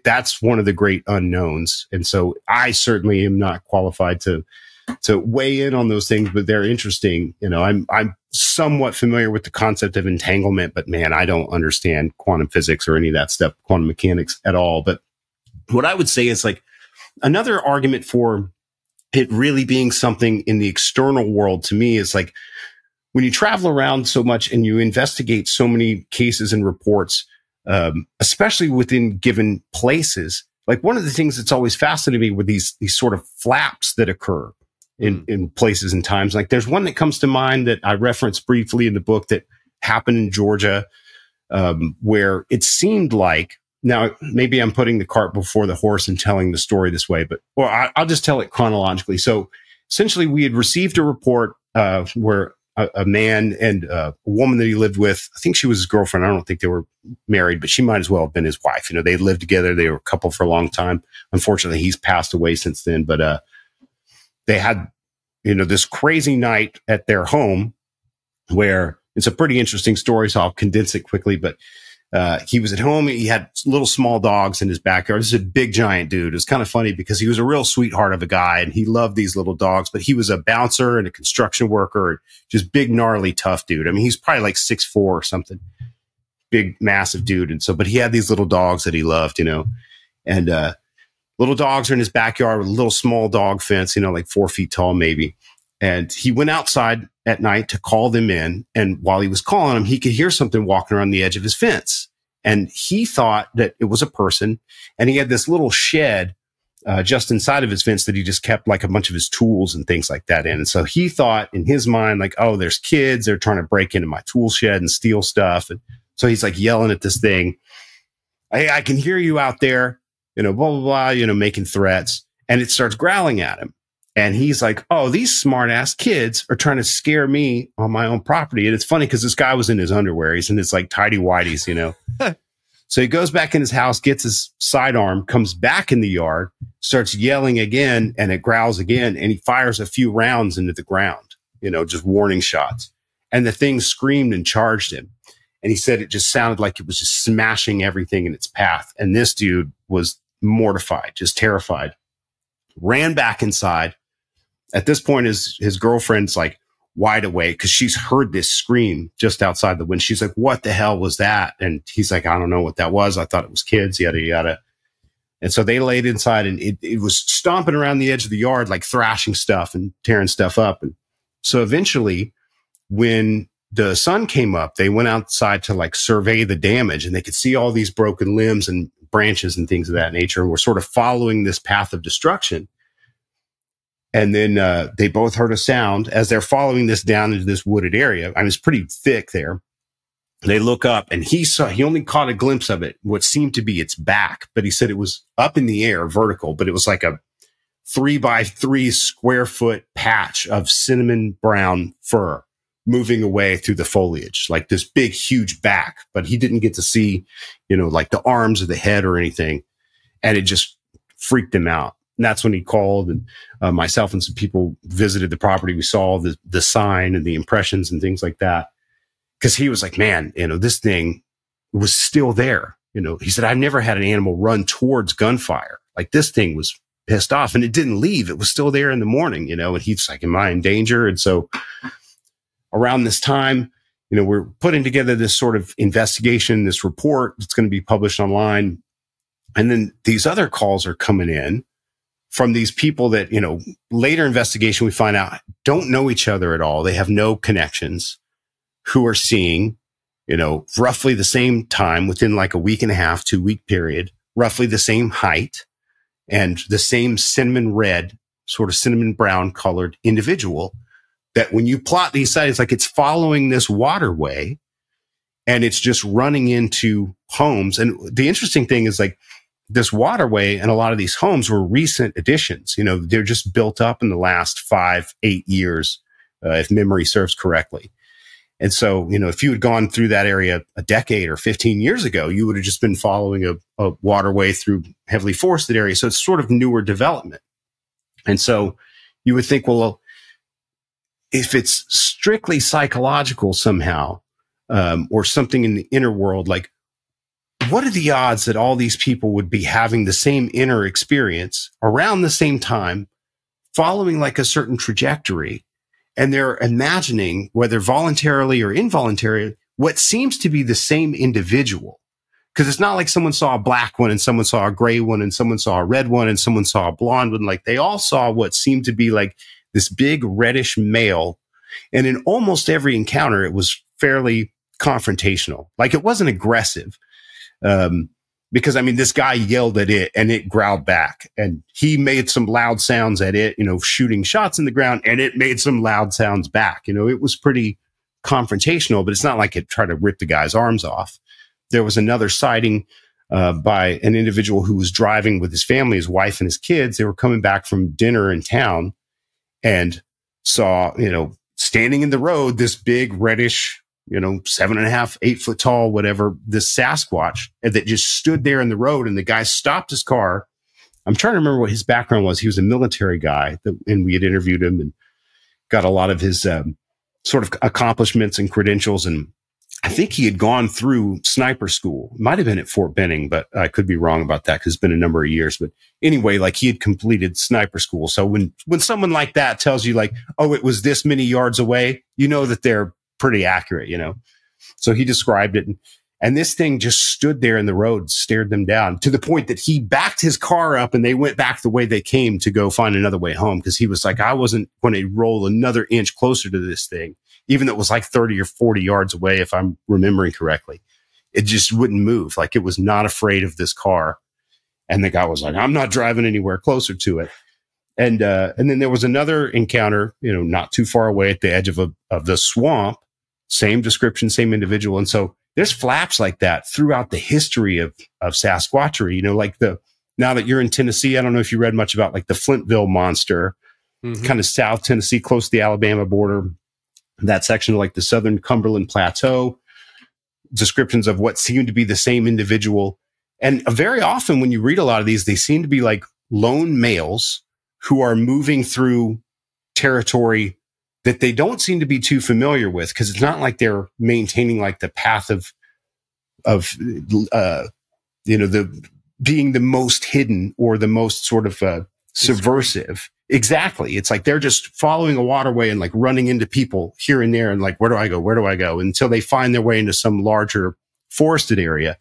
that's one of the great unknowns. And so I certainly am not qualified to weigh in on those things, but they're interesting. I'm somewhat familiar with the concept of entanglement, but man, I don't understand quantum physics or any of that stuff, quantum mechanics at all. But what I would say is like another argument for it really being something in the external world to me is like when you travel around so much and you investigate so many cases and reports, especially within given places, like one of the things that's always fascinated me were these sort of flaps that occur in places and times. Like there's one that comes to mind that I referenced briefly in the book that happened in Georgia, where it seemed like, now maybe I'm putting the cart before the horse and telling the story this way, but I'll just tell it chronologically. So essentially we had received a report, where a man and a woman that he lived with, I think she was his girlfriend. I don't think they were married, but she might as well have been his wife. They lived together. They were a couple for a long time. Unfortunately, he's passed away since then, but, they had, this crazy night at their home where it's a pretty interesting story. So I'll condense it quickly, but, he was at home. He had little small dogs in his backyard. This is a big giant dude. It was kind of funny because he was a real sweetheart of a guy and he loved these little dogs, but he was a bouncer and a construction worker, and just big, gnarly, tough dude. I mean, he's probably like 6'4" or something, big, massive dude. And so, but he had these little dogs that he loved, and, little dogs are in his backyard with a little small dog fence, like 4 feet tall, maybe. And he went outside at night to call them in. And while he was calling them, he could hear something walking around the edge of his fence. And he thought that it was a person. And he had this little shed just inside of his fence that he just kept like a bunch of his tools and things like that in. And so he thought in his mind, like, oh, there's kids. They're trying to break into my tool shed and steal stuff. And so he's like yelling at this thing. Hey, I can hear you out there, blah, blah, blah, making threats. And it starts growling at him. And he's like, oh, these smart ass kids are trying to scare me on my own property. And it's funny because this guy was in his underwear. He's in his like tidy whities, So he goes back in his house, gets his sidearm, comes back in the yard, starts yelling again, and it growls again. And he fires a few rounds into the ground, just warning shots. And the thing screamed and charged him. And he said it just sounded like it was just smashing everything in its path. And this dude was mortified, just terrified, ran back inside. At this point, his girlfriend's like wide awake because she's heard this scream just outside the window. She's like, what the hell was that? And he's like, I don't know what that was. I thought it was kids, yada, yada. And so they laid inside and it was stomping around the edge of the yard, like thrashing stuff and tearing stuff up. And so eventually when the sun came up, they went outside to like survey the damage, and they could see all these broken limbs and branches and things of that nature. And we're sort of following this path of destruction. And then they both heard a sound as they're following this down into this wooded area. I mean, it's pretty thick there. They look up and he only caught a glimpse of it, what seemed to be its back, but he said it was up in the air, vertical, but it was like a 3x3 square foot patch of cinnamon brown fur moving away through the foliage, like this big, huge back, but he didn't get to see, like the arms or the head or anything. And it just freaked him out. And that's when he called, and myself and some people visited the property. We saw the sign and the impressions and things like that. Cause he was like, man, this thing was still there. He said, I never had an animal run towards gunfire. Like this thing was pissed off and it didn't leave. It was still there in the morning, and he's like, am I in danger? And so around this time, we're putting together this sort of investigation, this report that's going to be published online. And then these other calls are coming in from these people that, later investigation, we find out don't know each other at all. They have no connections, who are seeing, roughly the same time within like a week and a half, 2 week period, roughly the same height and the same cinnamon red, sort of cinnamon brown colored individual that when you plot these sides, like it's following this waterway and it's just running into homes. And the interesting thing is like, this waterway and a lot of these homes were recent additions. They're just built up in the last 5-8 years, if memory serves correctly. And so, if you had gone through that area a decade or 15 years ago, you would have just been following a waterway through heavily forested areas. So it's sort of newer development. And so you would think, well, if it's strictly psychological somehow, or something in the inner world, like, what are the odds that all these people would be having the same inner experience around the same time, following like a certain trajectory, and they're imagining, whether voluntarily or involuntarily, what seems to be the same individual? Because it's not like someone saw a black one and someone saw a gray one and someone saw a red one and someone saw a blonde one. Like, they all saw what seemed to be like this big reddish male. And in almost every encounter, it was fairly confrontational. Like, it wasn't aggressive. Because I mean, this guy yelled at it and it growled back, and he made some loud sounds at it, shooting shots in the ground, and it made some loud sounds back. It was pretty confrontational, but it's not like it tried to rip the guy's arms off. There was another sighting, by an individual who was driving with his family, his wife and his kids. They were coming back from dinner in town and saw, standing in the road, this big reddish, 7.5, 8 foot tall, whatever, this Sasquatch that just stood there in the road. And the guy stopped his car. I'm trying to remember what his background was. He was a military guy, and we had interviewed him and got a lot of his sort of accomplishments and credentials. And I think he had gone through sniper school. It might have been at Fort Benning, but I could be wrong about that because it's been a number of years. But anyway, like, he had completed sniper school. So when someone like that tells you, like, oh, it was this many yards away, that they're pretty accurate, So he described it. And this thing just stood there in the road, stared them down, to the point that he backed his car up and they went back the way they came to go find another way home. Because he was like, I wasn't going to roll another inch closer to this thing, even though it was like 30 or 40 yards away, if I'm remembering correctly. It just wouldn't move. Like, it was not afraid of this car. And the guy was like, I'm not driving anywhere closer to it. And then there was another encounter, not too far away at the edge of the swamp. Same description, same individual. And so there's flaps like that throughout the history of Sasquatchery. Like, now that you're in Tennessee, I don't know if you read much about like the Flintville monster, kind of South Tennessee, close to the Alabama border, that section of like the Southern Cumberland Plateau, descriptions of what seemed to be the same individual. And very often when you read a lot of these, they seem to be like lone males who are moving through territory that they don't seem to be too familiar with, because it's not like they're maintaining like the path of the being the most hidden or the most sort of subversive. Exactly. It's like they're just following a waterway and like running into people here and there and like, where do I go? Where do I go? Until they find their way into some larger forested area,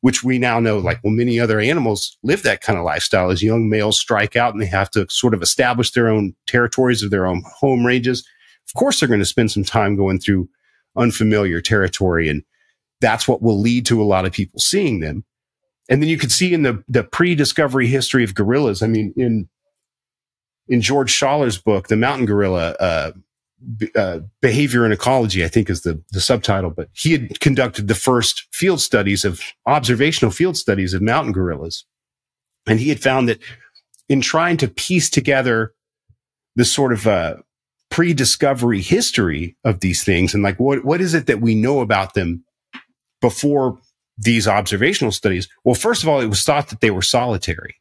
which we now know, like, well, many other animals live that kind of lifestyle. As young males strike out and they have to sort of establish their own territories of their own home ranges. Of course, they're going to spend some time going through unfamiliar territory. And that's what will lead to a lot of people seeing them. And then you could see in the pre-discovery history of gorillas. I mean, in George Schaller's book, The Mountain Gorilla, Behavior and Ecology, I think is the subtitle, but he had conducted the first observational field studies of mountain gorillas. And he had found that in trying to piece together the sort of pre-discovery history of these things, and like, what is it that we know about them before these observational studies? Well, first of all, it was thought that they were solitary,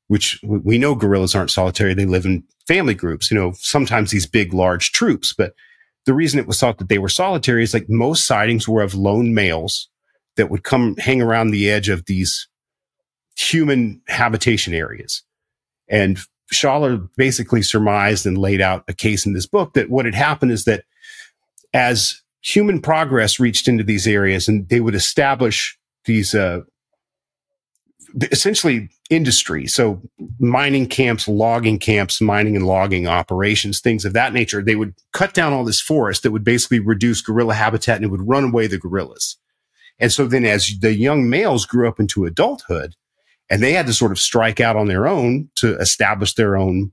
which we know gorillas aren't solitary. They live in family groups, sometimes these big, large troops. But the reason it was thought that they were solitary is like most sightings were of lone males that would come hang around the edge of these human habitation areas. And Schaller basically surmised and laid out a case in this book that what had happened is that as human progress reached into these areas and they would establish these essentially industry. So mining camps, logging camps, mining and logging operations, things of that nature. They would cut down all this forest that would basically reduce gorilla habitat, and it would run away the gorillas. And so then as the young males grew up into adulthood and they had to sort of strike out on their own to establish their own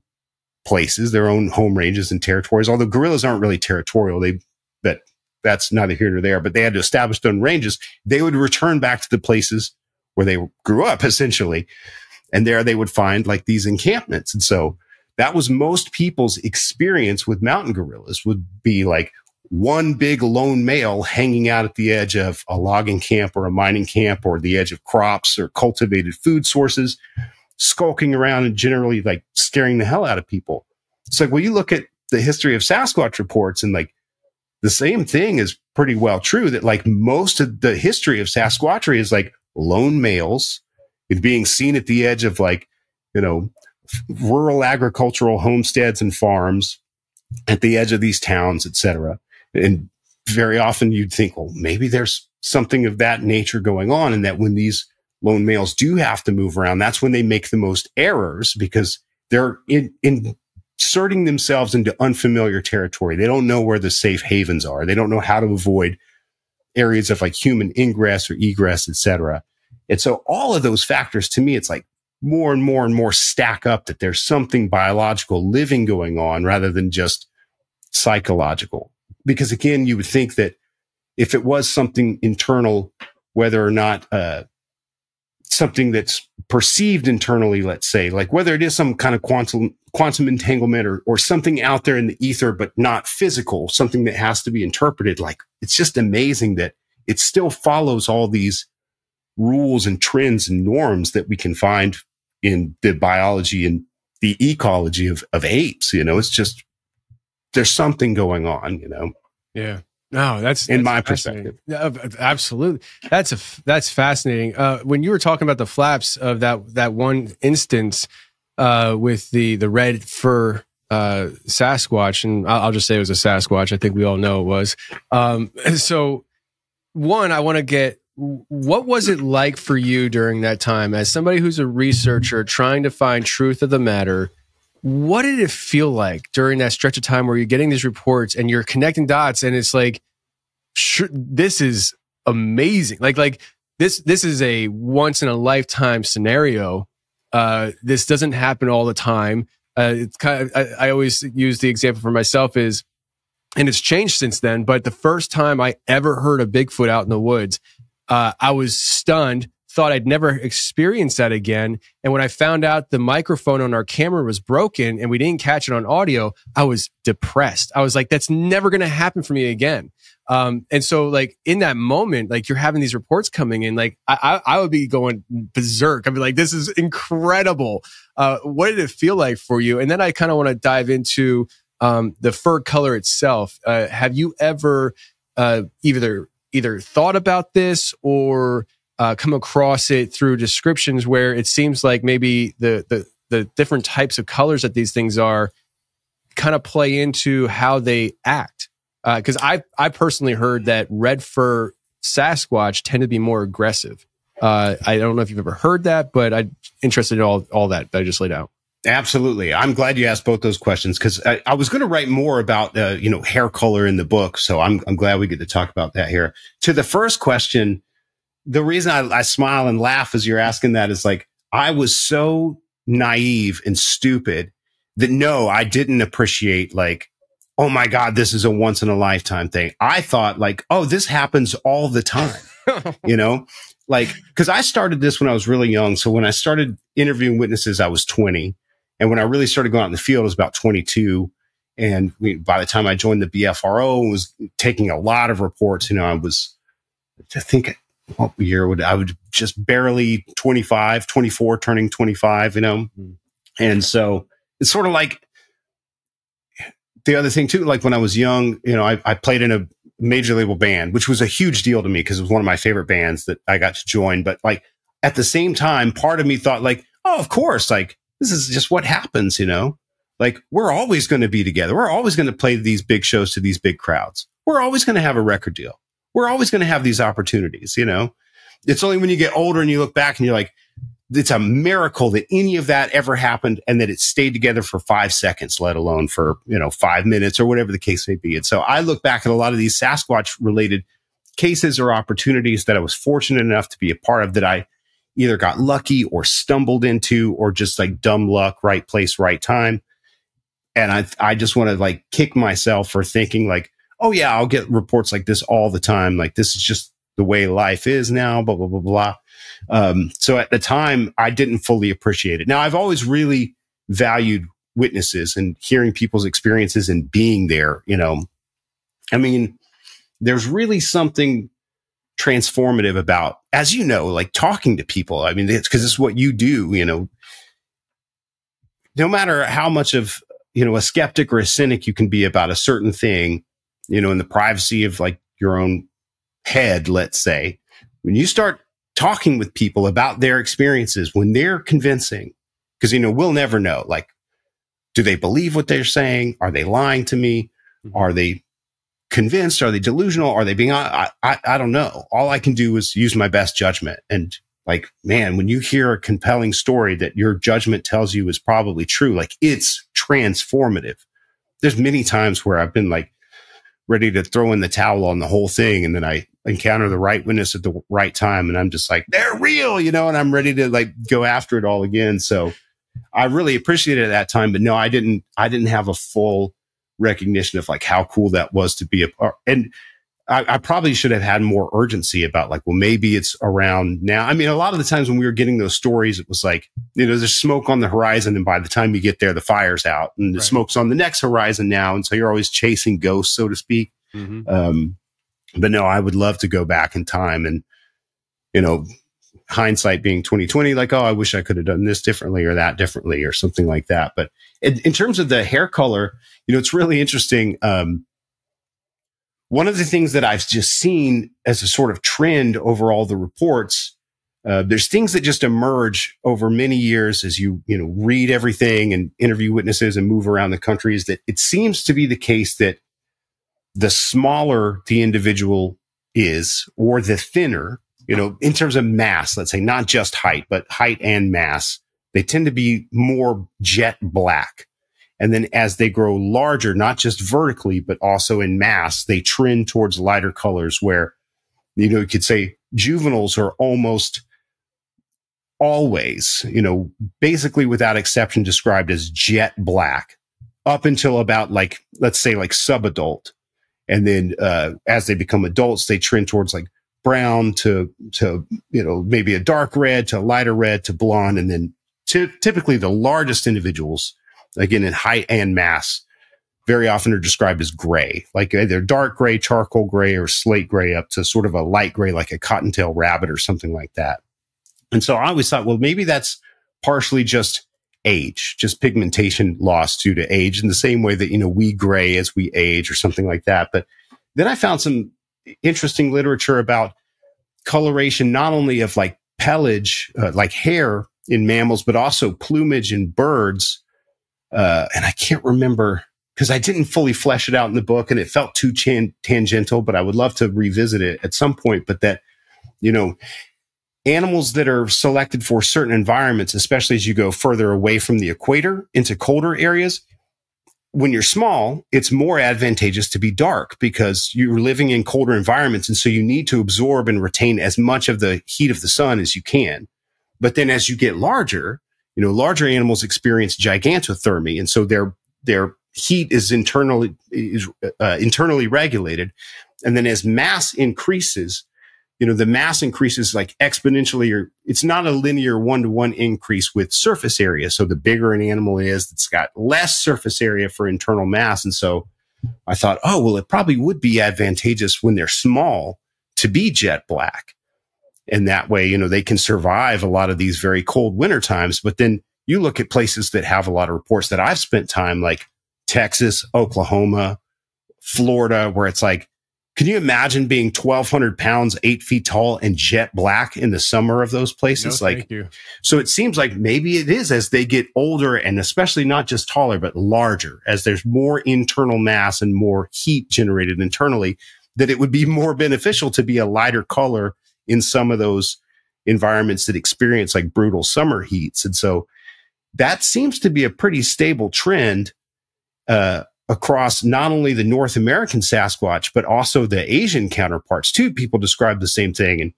places, their own home ranges and territories, although gorillas aren't really territorial. But that's neither here nor there, but they had to establish their own ranges. They would return back to the places where they grew up, essentially. And there they would find like these encampments. And so that was most people's experience with mountain gorillas, would be like one big lone male hanging out at the edge of a logging camp or a mining camp or the edge of crops or cultivated food sources, skulking around and generally like scaring the hell out of people. It's like, well, you look at the history of Sasquatch reports, and like the same thing is pretty well true, that like most of the history of Sasquatchery is like lone males and being seen at the edge of like, you know, rural agricultural homesteads and farms at the edge of these towns, etc. And very often you'd think, well, maybe there's something of that nature going on, and that when these lone males do have to move around, that's when they make the most errors, because they're inserting themselves into unfamiliar territory. They don't know where the safe havens are. They don't know how to avoid areas of like human ingress or egress, etc. And so all of those factors, to me, it's like more and more and more stack up that there's something biological living going on rather than just psychological. Because again, you would think that if it was something internal, whether or not something that's perceived internally, let's say, like whether it is some kind of quantum entanglement or something out there in the ether, but not physical, something that has to be interpreted, like it's just amazing that it still follows all these rules and trends and norms that we can find in the biology and the ecology of apes. You know, it's just, there's something going on, you know? Yeah. No, that's in my perspective. Absolutely. That's fascinating. When you were talking about the flaps of that one instance, with the red fur, Sasquatch, and I'll just say it was a Sasquatch. I think we all know it was. So one, I want to get, what was it like for you during that time as somebody who's a researcher trying to find truth of the matter? What did it feel like during that stretch of time where you're getting these reports and you're connecting dots, and it's like, sure, this is amazing. Like this is a once in a lifetime scenario. This doesn't happen all the time. It's kind of, I always use the example for myself is, and it's changed since then, but the first time I ever heard a Bigfoot out in the woods, I was stunned, thought I'd never experience that again. And when I found out the microphone on our camera was broken and we didn't catch it on audio, I was depressed. I was like, that's never going to happen for me again. And so like in that moment, like you're having these reports coming in, like I would be going berserk. I'd be like, this is incredible. What did it feel like for you? And then I kind of want to dive into, the fur color itself. Have you ever, either thought about this or, come across it through descriptions where it seems like maybe the different types of colors that these things are kind of play into how they act? Because I personally heard that red fur Sasquatch tend to be more aggressive. I don't know if you've ever heard that, but I'm interested in all that I just laid out. Absolutely. I'm glad you asked both those questions, because I was going to write more about, hair color in the book. So I'm glad we get to talk about that here. To the first question, the reason I smile and laugh as you're asking that is like, I was so naive and stupid that no, I didn't appreciate like, oh my God, this is a once in a lifetime thing. I thought like, oh, this happens all the time, like, cause I started this when I was really young. So when I started interviewing witnesses, I was 20. And when I really started going out in the field, I was about 22. And by the time I joined the BFRO and was taking a lot of reports, I think what year I would just barely 24, turning 25, And so it's sort of like the other thing too, like when I was young, I played in a major label band, which was a huge deal to me because it was one of my favorite bands that I got to join. But like at the same time, part of me thought like, oh, of course, like this is just what happens, like we're always going to be together. We're always going to play these big shows to these big crowds. We're always going to have a record deal. We're always going to have these opportunities, It's only when you get older and you look back and you're like, it's a miracle that any of that ever happened and that it stayed together for 5 seconds, let alone for, 5 minutes or whatever the case may be. And so I look back at a lot of these Sasquatch related cases or opportunities that I was fortunate enough to be a part of, that I either got lucky or stumbled into, or just like dumb luck, right place, right time. And I just want to like kick myself for thinking like, oh yeah, I'll get reports like this all the time. Like this is just the way life is now, blah, blah, blah, blah. So at the time I didn't fully appreciate it. Now I've always really valued witnesses and hearing people's experiences and being there, I mean, there's really something transformative about, as like talking to people. I mean, it's because it's what you do, no matter how much of, a skeptic or a cynic you can be about a certain thing, in the privacy of like your own head, let's say, when you start talking with people about their experiences, when they're convincing, because, we'll never know, like, do they believe what they're saying? Are they lying to me? Are they convinced? Are they delusional? Are they being, I don't know. All I can do is use my best judgment. And like, man, when you hear a compelling story that your judgment tells you is probably true, like it's transformative. There's many times where I've been like ready to throw in the towel on the whole thing. And then I encounter the right witness at the right time. And I'm just like, they're real, and I'm ready to like go after it all again. So I really appreciated it at that time, but no, I didn't have a full recognition of like how cool that was to be a part. And I probably should have had more urgency about like, well, maybe it's around now. I mean, a lot of the times when we were getting those stories, it was like, there's smoke on the horizon. And by the time you get there, the fire's out and the smoke's on the next horizon now. And so you're always chasing ghosts, so to speak. But no, I would love to go back in time and, hindsight being 2020, like, oh, I wish I could have done this differently or that differently or something like that. But in terms of the hair color, it's really interesting. One of the things that I've just seen as a sort of trend over all the reports, there's things that just emerge over many years as you read everything and interview witnesses and move around the country, is that it seems to be the case that the smaller the individual is, or the thinner, in terms of mass, let's say, not just height, but height and mass, they tend to be more jet black. And then as they grow larger, not just vertically, but also in mass, they trend towards lighter colors where, you could say juveniles are almost always, basically without exception described as jet black up until about like, let's say like subadult. And then, as they become adults, they trend towards like brown to, maybe a dark red to lighter red to blonde. And then typically the largest individuals, again, in height and mass, very often are described as gray, like either dark gray, charcoal gray, or slate gray up to sort of a light gray, like a cottontail rabbit or something like that. And so I always thought, well, maybe that's partially just age, just pigmentation loss due to age, in the same way that, we gray as we age or something like that. But then I found some interesting literature about coloration, not only of like pelage, like hair in mammals, but also plumage in birds. And I can't remember because I didn't fully flesh it out in the book and it felt too tangential, but I would love to revisit it at some point. But that, animals that are selected for certain environments, especially as you go further away from the equator into colder areas, when you're small, it's more advantageous to be dark because you're living in colder environments. And so you need to absorb and retain as much of the heat of the sun as you can. But then as you get larger, larger animals experience gigantothermy. And so their heat is internally regulated. And then as mass increases, the mass increases like exponentially, or it's not a linear 1-to-1 increase with surface area. So the bigger an animal is, it's got less surface area for internal mass. And so I thought, oh, well, it probably would be advantageous when they're small to be jet black. And that way, they can survive a lot of these very cold winter times. But then you look at places that have a lot of reports that I've spent time, like Texas, Oklahoma, Florida, where it's like, can you imagine being 1,200 pounds, 8 feet tall, and jet black in the summer of those places? No, thank you. So it seems like maybe it is as they get older, and especially not just taller, but larger, as there's more internal mass and more heat generated internally, that it would be more beneficial to be a lighter color in some of those environments that experience like brutal summer heats. And so that seems to be a pretty stable trend, across not only the North American Sasquatch, but also the Asian counterparts too. People describe the same thing. And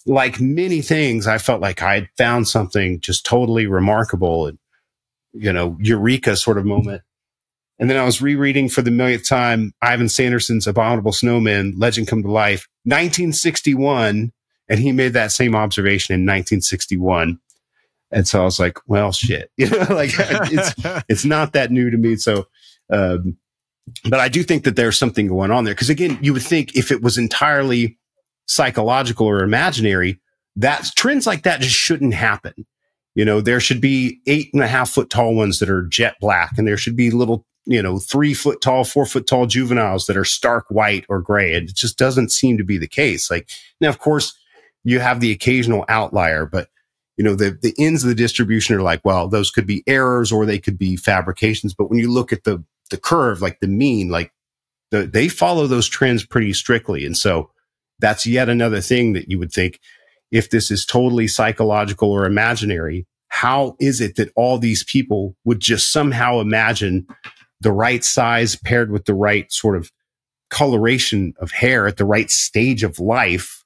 like many things, I felt like I had found something just totally remarkable and, eureka sort of moment. And then I was rereading for the millionth time Ivan Sanderson's Abominable Snowman, Legend Come to Life, 1961. And he made that same observation in 1961. And so I was like, well, shit, it's not that new to me. So, but I do think that there's something going on there. Cause again, you would think if it was entirely psychological or imaginary, that trends like that just shouldn't happen. There should be 8.5 foot tall ones that are jet black, and there should be little 3 foot tall, 4 foot tall juveniles that are stark white or gray. It just doesn't seem to be the case. Like, now, of course, you have the occasional outlier, but the ends of the distribution are like, well, those could be errors or they could be fabrications. But when you look at the curve, like the mean, like they follow those trends pretty strictly. And so that's yet another thing that you would think, if this is totally psychological or imaginary, how is it that all these people would just somehow imagine the right size paired with the right sort of coloration of hair at the right stage of life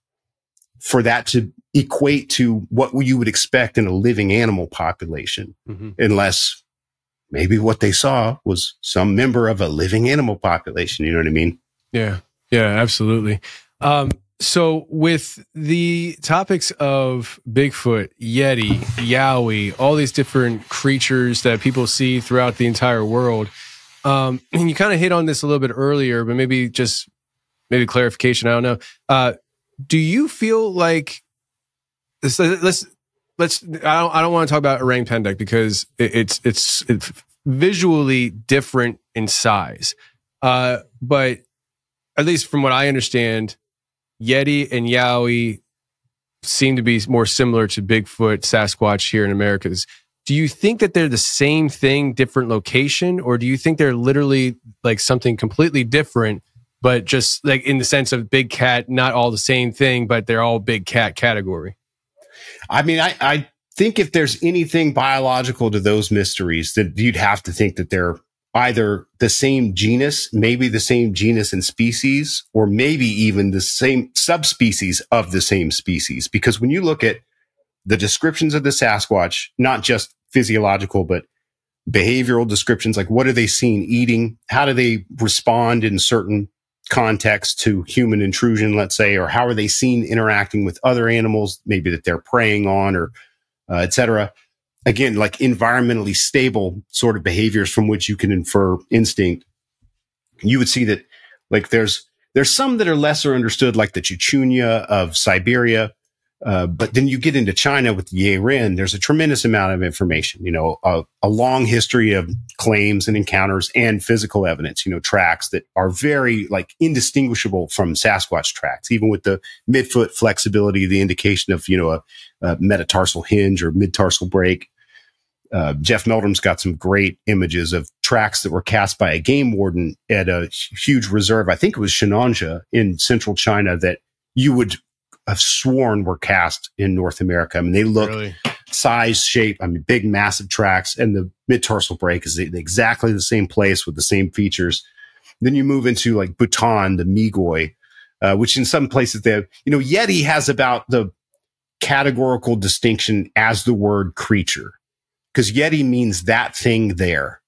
for that to equate to what you would expect in a living animal population, unless maybe what they saw was some member of a living animal population. You know what I mean? Yeah. Yeah, absolutely. So with the topics of Bigfoot, Yeti, Yowie, all these different creatures that people see throughout the entire world, and you kind of hit on this a little bit earlier, but maybe clarification. I don't know. Do you feel like let's I don't want to talk about orang pendek because it's visually different in size. But at least from what I understand, Yeti and Yowie seem to be more similar to Bigfoot, Sasquatch here in Americas. Do you think that they're the same thing, different location, or do you think they're literally like something completely different, but just like in the sense of big cat, not all the same thing, but they're all big cat category? I mean, I think if there's anything biological to those mysteries, that you'd have to think that they're either the same genus, maybe the same genus and species, or maybe even the same subspecies of the same species. Because when you look at the descriptions of the Sasquatch, not just physiological, but behavioral descriptions, like what are they seen eating? How do they respond in certain contexts to human intrusion, let's say, or how are they seen interacting with other animals, maybe that they're preying on, or et cetera. Again, like environmentally stable sort of behaviors from which you can infer instinct. You would see that like there's some that are lesser understood, like the Chichunya of Siberia. But then you get into China with the Yiren, there's a tremendous amount of information, a long history of claims and encounters and physical evidence, tracks that are very like indistinguishable from Sasquatch tracks, even with the midfoot flexibility, the indication of, a metatarsal hinge or mid-tarsal break. Jeff Meldrum's got some great images of tracks that were cast by a game warden at a huge reserve. I think it was Shenanjia in central China that you would have sworn were cast in North America. I mean, they look really? Size, shape, big, massive tracks, and the mid-tarsal break is exactly the same place with the same features. Then you move into like Bhutan, the Migoi, which in some places Yeti has about the categorical distinction as the word creature, because Yeti means that thing there.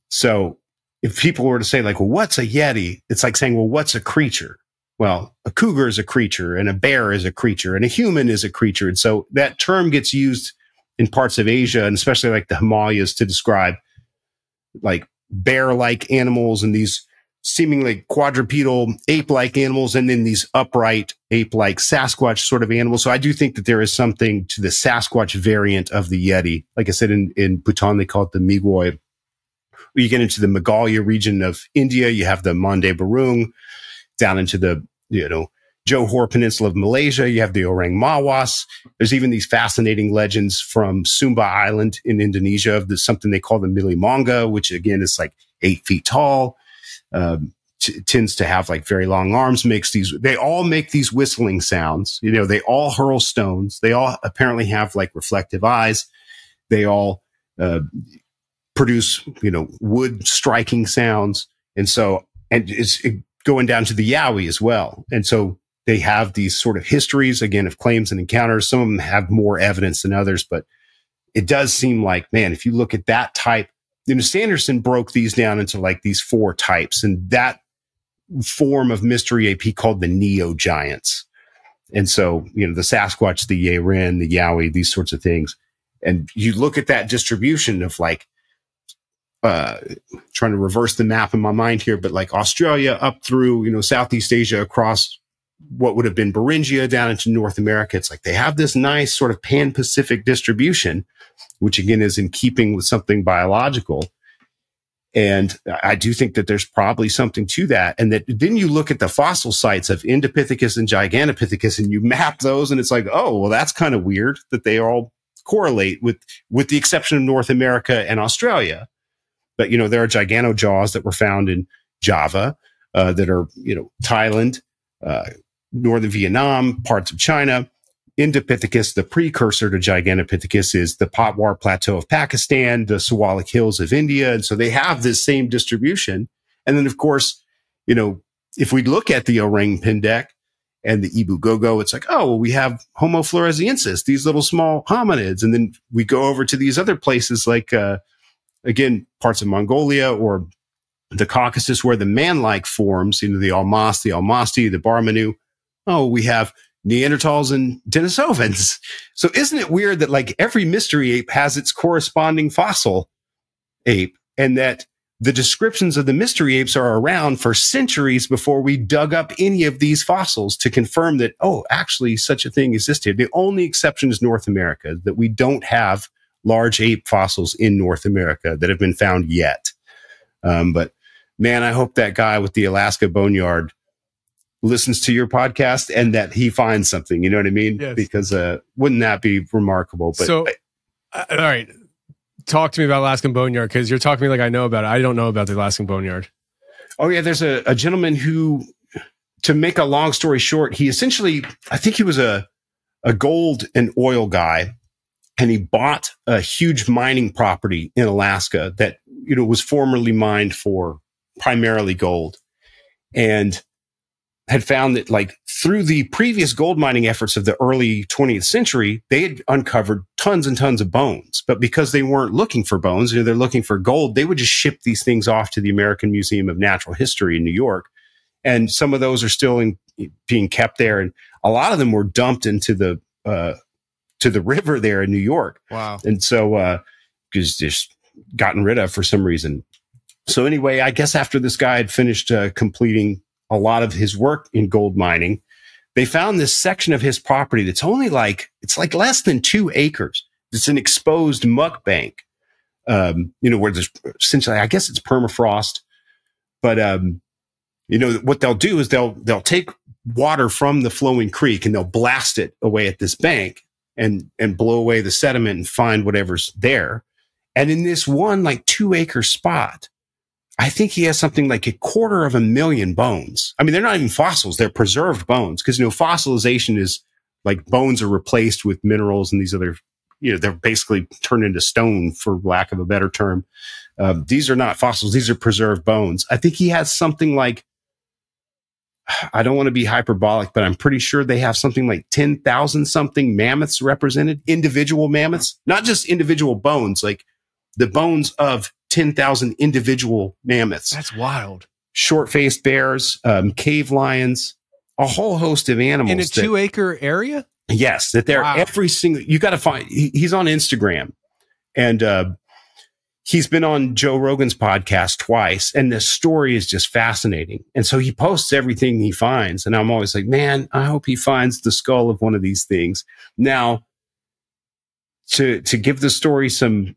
So if people were to say like, well, what's a Yeti? It's like saying, well, what's a creature? Well, a cougar is a creature and a bear is a creature and a human is a creature. And so that term gets used in parts of Asia and especially like the Himalayas to describe like bear-like animals and these seemingly quadrupedal ape-like animals and then these upright ape-like Sasquatch sort of animals. So I do think that there is something to the Sasquatch variant of the Yeti. Like I said, in Bhutan, they call it the Migoi. You get into the Meghalaya region of India, you have the Mande Barung. Down into the, Johor Peninsula of Malaysia, you have the Orang Mawas. There's even these fascinating legends from Sumba Island in Indonesia of something they call the Milimonga, which again is like 8 feet tall, tends to have like very long arms, they all make these whistling sounds. They all hurl stones. They all apparently have like reflective eyes. They all, produce, wood striking sounds. And it's going down to the Yowie as well. And so they have these sort of histories, again, of claims and encounters. Some of them have more evidence than others, but it does seem like, man, if you look at that type, Sanderson broke these down into like these 4 types, and that form of mystery ape he called the neo-giants. And so, the Sasquatch, the Yiren, the Yowie, these sorts of things. And you look at that distribution of like, trying to reverse the map in my mind here, but like Australia up through, Southeast Asia across what would have been Beringia down into North America. It's like they have this nice sort of pan-Pacific distribution, which again is in keeping with something biological. And I do think that there's probably something to that. And that then you look at the fossil sites of Indopithecus and Gigantopithecus and you map those and it's like, oh, well, that's kind of weird that they all correlate with the exception of North America and Australia. But, there are giganojaws that were found in Java, that are, Thailand, northern Vietnam, parts of China. Indopithecus, the precursor to Gigantopithecus, is the Patwar Plateau of Pakistan, the Siwalik Hills of India. And so they have this same distribution. And then, of course, if we look at the Orang Pendek and the Ibu Gogo, it's like, oh, well, we have Homo floresiensis, these little small hominids. And then we go over to these other places like, again, parts of Mongolia or the Caucasus where the man-like forms, the Almas, the Almasti, the Barmanu. Oh, we have Neanderthals and Denisovans. So isn't it weird that like every mystery ape has its corresponding fossil ape, and that the descriptions of the mystery apes are around for centuries before we dug up any of these fossils to confirm that, oh, actually such a thing existed. The only exception is North America, that we don't have large ape fossils in North America that have been found yet. But man, I hope that guy with the Alaska Boneyard listens to your podcast and that he finds something, you know what I mean? Yes. Because wouldn't that be remarkable? But so, all right, talk to me about Alaskan Boneyard, because you're talking to me like I know about it. I don't know about the Alaskan Boneyard. Oh yeah, there's a gentleman who, to make a long story short, he essentially, I think he was a gold and oil guy, and he bought a huge mining property in Alaska that was formerly mined for primarily gold, and had found that like through the previous gold mining efforts of the early 20th century, they had uncovered tons and tons of bones. But because they weren't looking for bones, they're looking for gold, they would just ship these things off to the American Museum of Natural History in New York. And some of those are still being kept there. And a lot of them were dumped into the river there in New York. Wow. And so, just gotten rid of for some reason. So anyway, I guess after this guy had finished completing a lot of his work in gold mining, they found this section of his property that's only it's less than 2 acres. It's an exposed muck bank, where there's essentially, I guess it's permafrost, but, what they'll do is they'll take water from the flowing creek and they'll blast it away at this bank and blow away the sediment and find whatever's there. And in this one 2-acre spot, I think he has something like 250,000 bones. I mean, they're not even fossils. They're preserved bones. Because, fossilization is like bones are replaced with minerals and these other, they're basically turned into stone, for lack of a better term. These are not fossils. These are preserved bones. I think he has something like, I don't want to be hyperbolic, but I'm pretty sure they have something like 10,000 something mammoths represented, individual mammoths, not just individual bones, like the bones of 10,000 individual mammoths. That's wild. Short-faced bears, cave lions, a whole host of animals. In a 2-acre area? Yes, that they're every single, you got to find, he's on Instagram, and he's been on Joe Rogan's podcast twice, and the story is just fascinating. And so he posts everything he finds, and I'm always like, man, I hope he finds the skull of one of these things. Now, to give the story some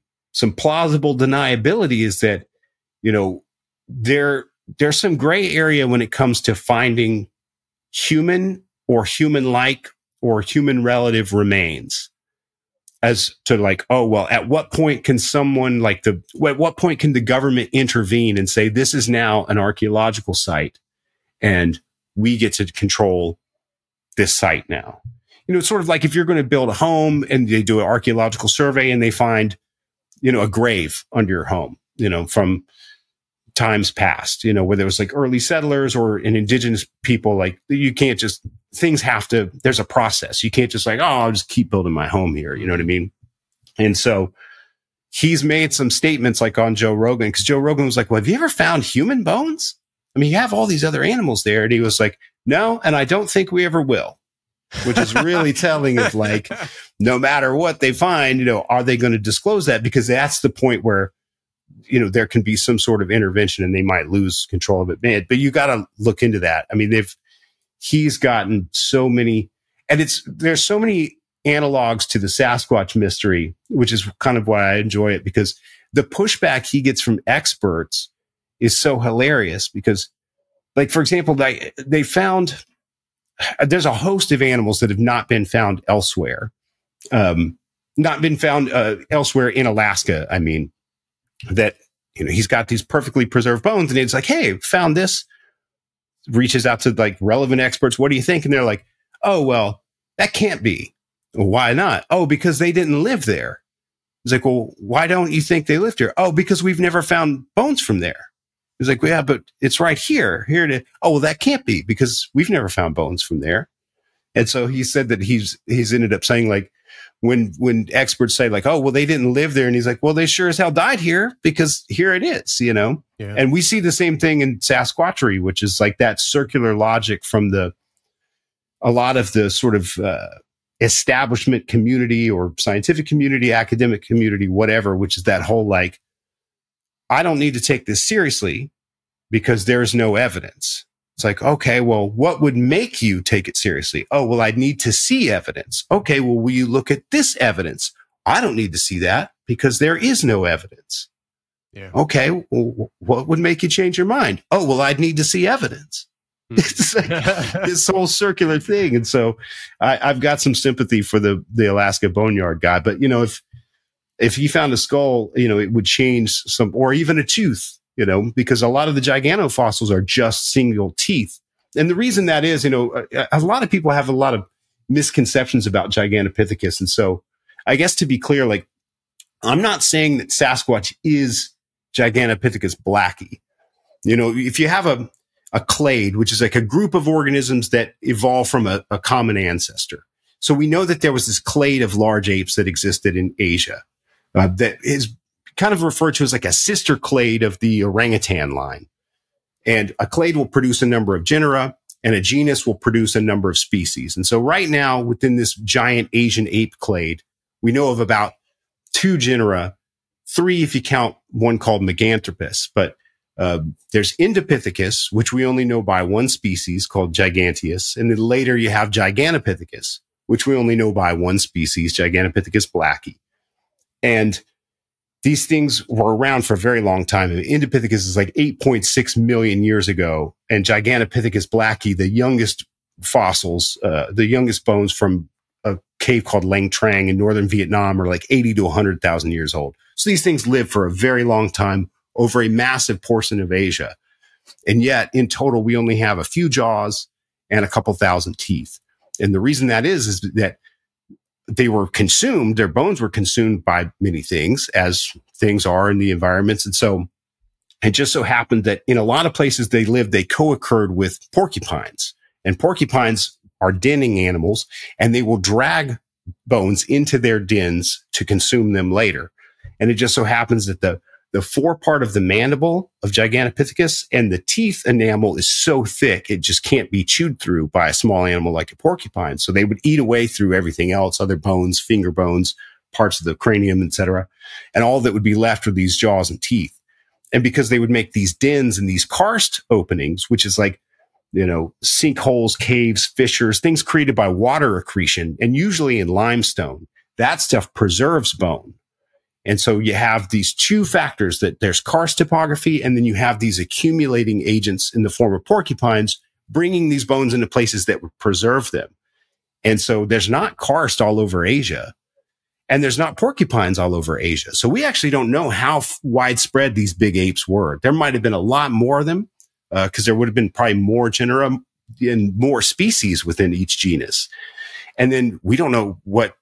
plausible deniability is that, there's some gray area when it comes to finding human or human-like or human relative remains, as to at what point can someone at what point can the government intervene and say, this is now an archaeological site and we get to control this site now? It's sort of like if you're going to build a home and they do an archaeological survey and they find a grave under your home, from times past, where there was early settlers or an indigenous people, you can't just, there's a process. You can't just I'll just keep building my home here. You know what I mean? And so he's made some statements on Joe Rogan, because Joe Rogan was like, well, have you ever found human bones? I mean, you have all these other animals there. And he was like, no, and I don't think we ever will. Which is really telling of no matter what they find, are they going to disclose that? Because that's the point where, there can be some sort of intervention and they might lose control of it. But you got to look into that. I mean, he's gotten so many, and there's so many analogs to the Sasquatch mystery, which is kind of why I enjoy it, because the pushback he gets from experts is so hilarious. Because, like, for example, they found there's a host of animals that have not been found elsewhere, elsewhere in Alaska. I mean, that, he's got these perfectly preserved bones, and it's like, hey, found this. Reaches out to like relevant experts. What do you think? And they're like, oh, well, that can't be. Why not? Oh, because they didn't live there. It's like, well, why don't you think they lived here? Oh, because we've never found bones from there. He's like, well, yeah, but it's right here. Oh, well, that can't be because we've never found bones from there. And so he said that he's ended up saying, like, when experts say, like, oh, well, they didn't live there. And he's like, well, they sure as hell died here because here it is, Yeah. And we see the same thing in Sasquatchery, which is like that circular logic from a lot of the sort of establishment community or scientific community, academic community, whatever, which is that whole, like, I don't need to take this seriously because there's no evidence. It's like, okay, well, what would make you take it seriously? Oh, well, I'd need to see evidence. Okay, well, will you look at this evidence? I don't need to see that because there is no evidence. Yeah. Okay, well, what would make you change your mind? Oh, well, I'd need to see evidence. It's like this whole circular thing. And so I've got some sympathy for the Alaska boneyard guy. But, if he found a skull, it would change some, or even a tooth. Because a lot of the giganofossils are just single teeth. And the reason that is, a lot of people have a lot of misconceptions about Gigantopithecus. And so I guess to be clear, like, I'm not saying that Sasquatch is Gigantopithecus blackie. If you have a clade, which is like a group of organisms that evolved from a common ancestor. So we know that there was this clade of large apes that existed in Asia that is kind of referred to as like a sister clade of the orangutan line. And a clade will produce a number of genera, and a genus will produce a number of species. And so right now, within this giant Asian ape clade, we know of about 2 genera, 3 if you count one called Meganthropus. But there's Indopithecus, which we only know by one species called Giganteus. And then later you have Gigantopithecus, which we only know by one species, Gigantopithecus blackie. And these things were around for a very long time. And Indopithecus is like 8.6 million years ago. And Gigantopithecus blackie, the youngest fossils, the youngest bones from a cave called Lang Trang in northern Vietnam are like 80 to 100,000 years old. So these things live for a very long time over a massive portion of Asia. And yet, in total, we only have a few jaws and a couple thousand teeth. And the reason that is that they were consumed, their bones were consumed by many things, as things are in the environments. And so it just so happened that in a lot of places they lived, they co-occurred with porcupines. And porcupines are denning animals, and they will drag bones into their dens to consume them later. And it just so happens that the forepart of the mandible of Gigantopithecus and the teeth enamel is so thick, it just can't be chewed through by a small animal like a porcupine. So they would eat away through everything else, other bones, finger bones, parts of the cranium, etc. And all that would be left were these jaws and teeth. And because they would make these dens and these karst openings, which is like, sinkholes, caves, fissures, things created by water accretion, and usually in limestone, that stuff preserves bone. And so you have these 2 factors, that there's karst topography, and then you have these accumulating agents in the form of porcupines bringing these bones into places that would preserve them. And so there's not karst all over Asia, and there's not porcupines all over Asia. So we actually don't know how widespread these big apes were. There might have been a lot more of them because there would have been probably more genera and more species within each genus. And then we don't know what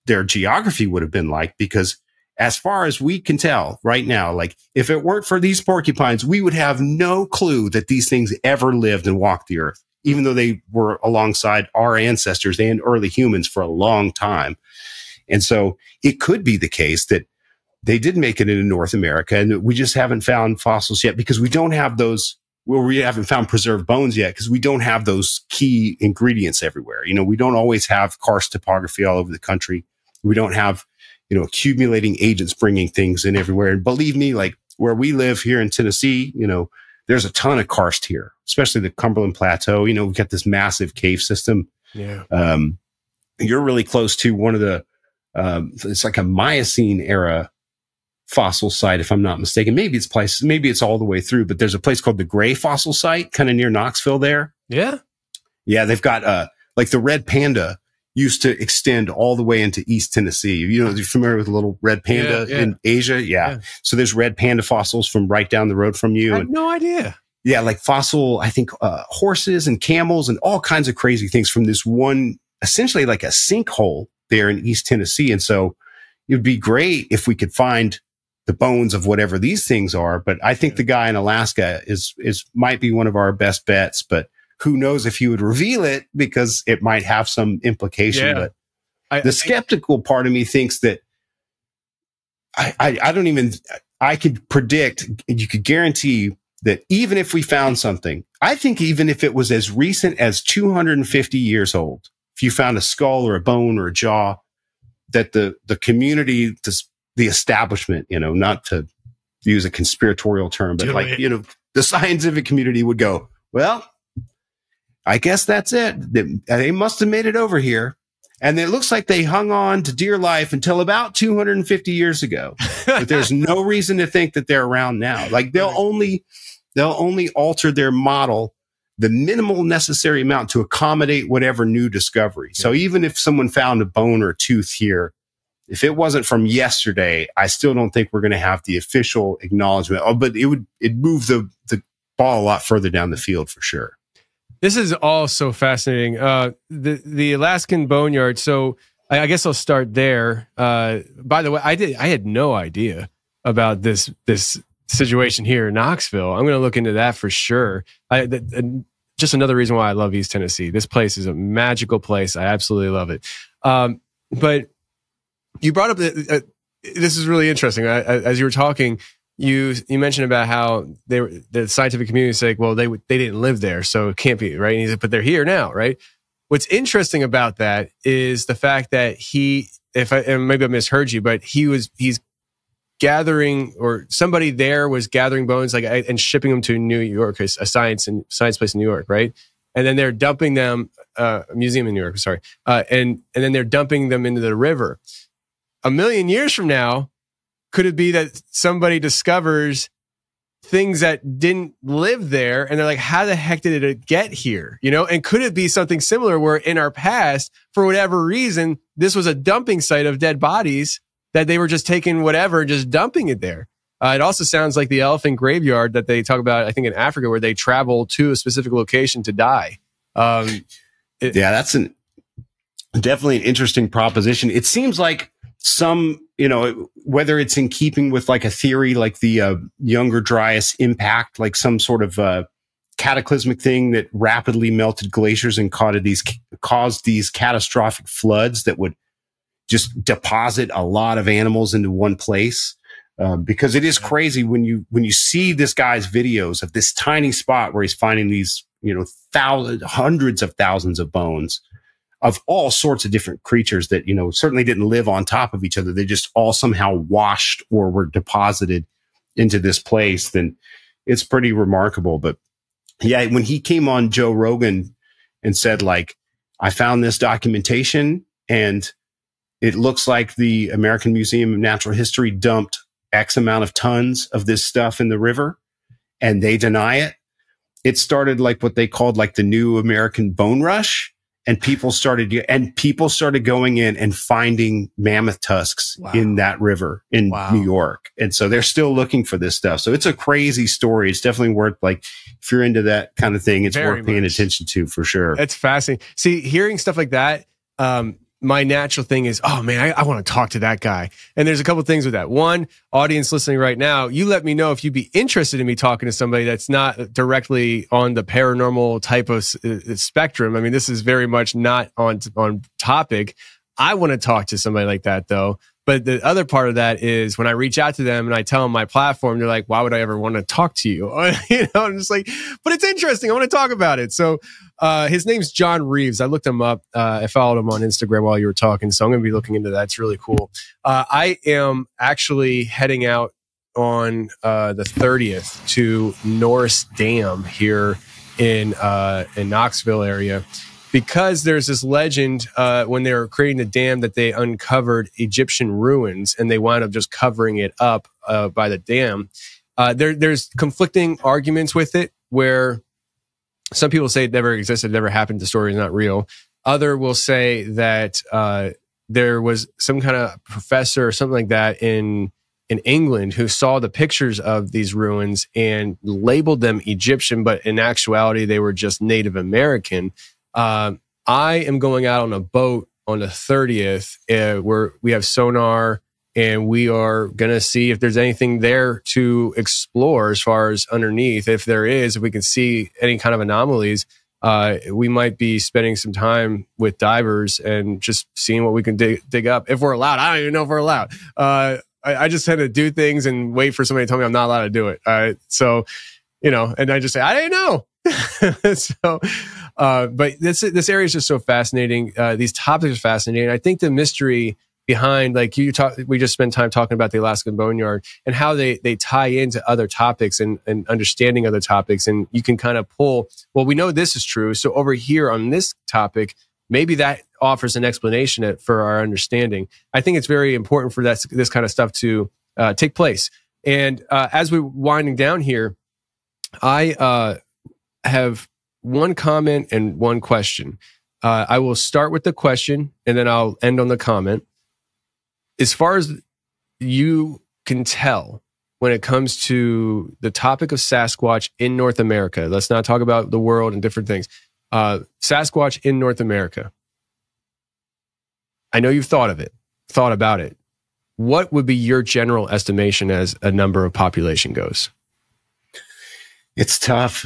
their geography would have been like, because as far as we can tell right now, like, if it weren't for these porcupines, we would have no clue that these things ever lived and walked the earth, even though they were alongside our ancestors and early humans for a long time. And so it could be the case that they did make it into North America, and we just haven't found fossils yet because we don't have those, we haven't found preserved bones yet because we don't have those key ingredients everywhere. We don't always have karst topography all over the country. We don't have accumulating agents bringing things in everywhere. And believe me, like where we live here in Tennessee, there's a ton of karst here, especially the Cumberland Plateau. We've got this massive cave system. Yeah. you're really close to one of the, it's like a Miocene era fossil site, if I'm not mistaken. Maybe it's all the way through, but there's a place called the Gray Fossil Site, kind of near Knoxville there. Yeah. Yeah. They've got, like the red panda used to extend all the way into East Tennessee. You know, you're familiar with the little red panda in Asia? Yeah. So there's red panda fossils from right down the road from you. I had no idea. Yeah. Like fossil, I think, horses and camels and all kinds of crazy things from this one, essentially like a sinkhole there in East Tennessee. And so it would be great if we could find the bones of whatever these things are. But I think the guy in Alaska might be one of our best bets, but who knows if he would reveal it, because it might have some implication. Yeah. But the skeptical part of me thinks that I could predict, you could guarantee that even if we found something, I think even if it was as recent as 250 years old, if you found a skull or a bone or a jaw, that the community, the establishment, you know, not to use a conspiratorial term, but you know, the scientific community would go, well, I guess that's it. They must have made it over here. And it looks like they hung on to dear life until about 250 years ago. But there's no reason to think that they're around now. Like they'll only alter their model the minimal necessary amount to accommodate whatever new discovery. So even if someone found a bone or a tooth here, if it wasn't from yesterday, I still don't think we're going to have the official acknowledgement. Oh, but it'd move the ball a lot further down the field for sure. This is all so fascinating. The Alaskan boneyard. So I guess I'll start there. By the way, I had no idea about this situation here in Knoxville. I'm going to look into that for sure. Just another reason why I love East Tennessee. This place is a magical place. I absolutely love it. But you brought up this is really interesting. As you were talking, you mentioned about how the scientific community said, well, they didn't live there, so it can't be, right? And he said, but they're here now, right? What's interesting about that is the fact that and maybe I misheard you, but he's gathering, or somebody there was gathering bones, and shipping them to New York, a science place in New York, right? And then they're dumping them, a museum in New York, sorry, and then they're dumping them into the river. A million years from now, could it be that somebody discovers things that didn't live there, and they're like, how the heck did it get here? You know, and could it be something similar where in our past, for whatever reason, this was a dumping site of dead bodies that they were just taking whatever, just dumping it there? It also sounds like the elephant graveyard that they talk about, I think in Africa, where they travel to a specific location to die. That's definitely an interesting proposition. It seems like some, you know, whether it's in keeping with like a theory like the Younger Dryas impact, like some sort of cataclysmic thing that rapidly melted glaciers and caused these catastrophic floods that would just deposit a lot of animals into one place. Because it is crazy when you see this guy's videos of this tiny spot where he's finding these, you know, hundreds of thousands of bones of all sorts of different creatures that, you know, certainly didn't live on top of each other. They just all somehow washed or were deposited into this place. Then it's pretty remarkable. But yeah, when he came on Joe Rogan and said, like, I found this documentation and it looks like the American Museum of Natural History dumped X amount of tons of this stuff in the river, and they deny it. It started like what they called like the new American bone rush. And people started going in and finding mammoth tusks in that river in New York. And so they're still looking for this stuff. So it's a crazy story. It's definitely worth, like, if you're into that kind of thing, it's worth paying attention to for sure. It's fascinating. See, hearing stuff like that, my natural thing is, oh man, I want to talk to that guy. And there's a couple of things with that. One, audience listening right now, you let me know if you'd be interested in me talking to somebody that's not directly on the paranormal type of spectrum. I mean, this is very much not on topic. I want to talk to somebody like that though. But the other part of that is when I reach out to them and I tell them my platform, they're like, why would I ever want to talk to you? You know, I'm just like, but it's interesting. I want to talk about it. So his name's John Reeves. I looked him up. I followed him on Instagram while you were talking. So I'm going to be looking into that. It's really cool. I am actually heading out on the 30th to Norris Dam here in Knoxville area. because there's this legend when they were creating the dam that they uncovered Egyptian ruins and they wound up just covering it up by the dam. There's conflicting arguments with it, where some people say it never existed, never happened, the story is not real. Other will say that there was some kind of professor or something like that in England who saw the pictures of these ruins and labeled them Egyptian, but in actuality, they were just Native American. I am going out on a boat on the 30th where we have sonar, and we are going to see if there's anything there to explore as far as underneath. If there is, if we can see any kind of anomalies, we might be spending some time with divers and just seeing what we can dig up. If we're allowed. I don't even know if we're allowed. I just tend to do things and wait for somebody to tell me I'm not allowed to do it. So, and I just say, I didn't know. So, but this area is just so fascinating. These topics are fascinating. I think the mystery behind, like we just spent time talking about the Alaskan Boneyard and how they tie into other topics and understanding other topics. And you can kind of pull, well, we know this is true. So over here on this topic, maybe that offers an explanation for our understanding. I think it's very important for this kind of stuff to take place. And as we're winding down here, I have one comment and one question. I will start with the question and then I'll end on the comment. As far as you can tell, when it comes to the topic of Sasquatch in North America, let's not talk about the world and different things. Sasquatch in North America. I know you've thought about it. What would be your general estimation as a number of population goes? It's tough,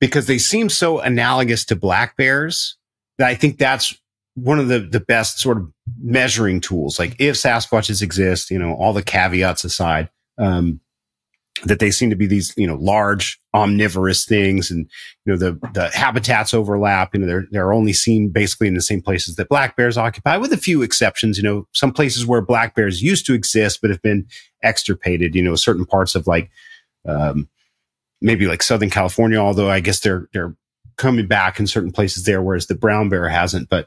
because they seem so analogous to black bears that I think that's one of the best sort of measuring tools. Like if Sasquatches exist, all the caveats aside, that they seem to be these, large omnivorous things, and the habitats overlap. They're only seen basically in the same places that black bears occupy, with a few exceptions. Some places where black bears used to exist but have been extirpated. Certain parts of maybe like Southern California, although I guess they're coming back in certain places there, whereas the brown bear hasn't. But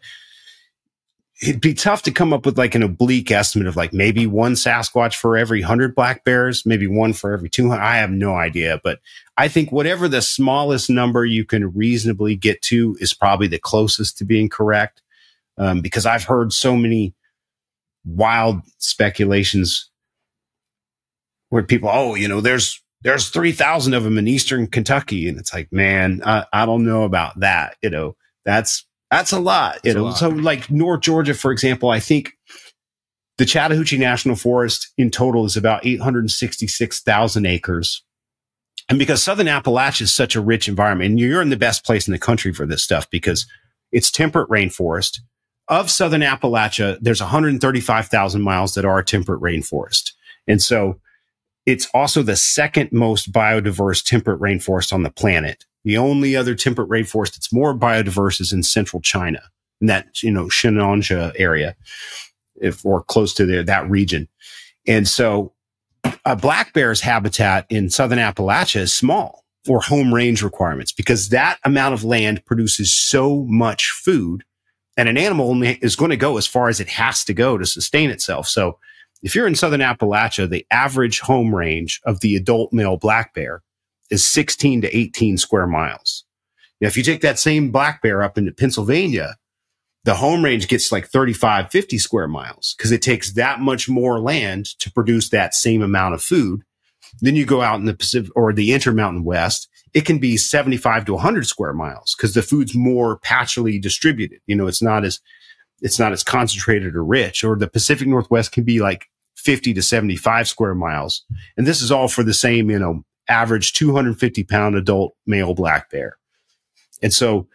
it'd be tough to come up with like an oblique estimate of like maybe one Sasquatch for every 100 black bears, maybe one for every 200. I have no idea, but I think whatever the smallest number you can reasonably get to is probably the closest to being correct. Because I've heard so many wild speculations where people, there's 3,000 of them in Eastern Kentucky. And it's like, man, I don't know about that. That's a lot. So like North Georgia, for example, I think the Chattahoochee National Forest in total is about 866,000 acres. And because Southern Appalachia is such a rich environment, and you're in the best place in the country for this stuff because it's temperate rainforest. Of Southern Appalachia, there's 135,000 miles that are temperate rainforest. And so it's also the second most biodiverse temperate rainforest on the planet. The only other temperate rainforest that's more biodiverse is in central China, in that, Shenandoah area, or close to that region. And so a black bear's habitat in Southern Appalachia is small for home range requirements, because that amount of land produces so much food, and an animal only is going to go as far as it has to go to sustain itself. So if you're in Southern Appalachia, the average home range of the adult male black bear is 16 to 18 square miles. Now, if you take that same black bear up into Pennsylvania, the home range gets like 35, 50 square miles, because it takes that much more land to produce that same amount of food. Then you go out in the Pacific or the Intermountain West, it can be 75 to 100 square miles because the food's more patchily distributed. It's not as concentrated or rich. Or the Pacific Northwest can be like 50 to 75 square miles. And this is all for the same, average 250-pound adult male black bear. And so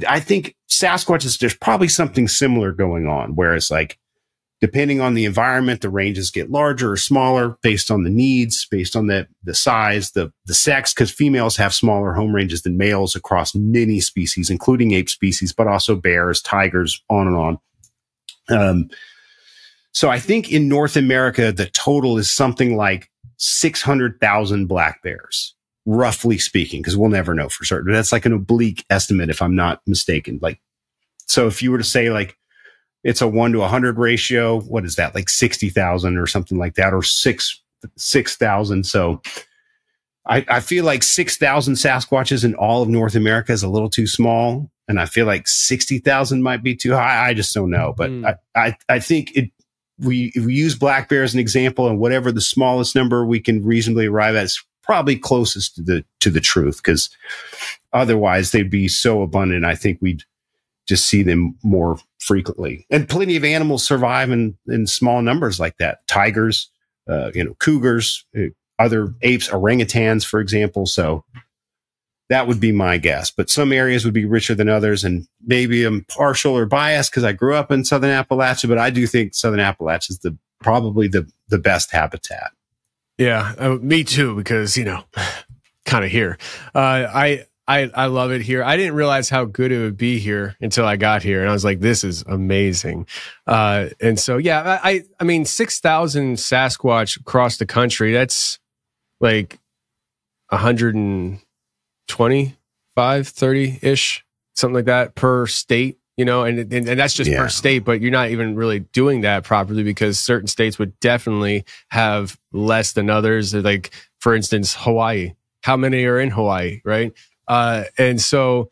I think Sasquatch there's probably something similar going on, whereas like, depending on the environment, the ranges get larger or smaller based on the needs, based on the size, the sex, because females have smaller home ranges than males across many species, including ape species, but also bears, tigers, on and on. So I think in North America, the total is something like 600,000 black bears, roughly speaking, because we'll never know for certain. That's like an oblique estimate, if I'm not mistaken. Like, so if you were to say like it's a 1 to 100 ratio, what is that? Like 60,000 or something like that, or 6,000. So I feel like 6,000 Sasquatches in all of North America is a little too small. And I feel like 60,000 might be too high. I just don't know. But I think if we use black bear as an example, and whatever the smallest number we can reasonably arrive at is probably closest to the truth, because otherwise they'd be so abundant. I think we'd just see them more frequently. And plenty of animals survive in small numbers like that. Tigers, cougars, other apes, orangutans, for example. So that would be my guess. But some areas would be richer than others. And maybe I'm partial or biased because I grew up in Southern Appalachia, but I do think Southern Appalachia is probably the best habitat. Yeah, me too, because, kind of here. I love it here. I didn't realize how good it would be here until I got here. And I was like, this is amazing. And so, yeah, I mean, 6,000 Sasquatch across the country, that's like 125, 30-ish, something like that per state, and that's just per state, but you're not even really doing that properly because certain states would definitely have less than others. Like, for instance, Hawaii. How many are in Hawaii, right? And so,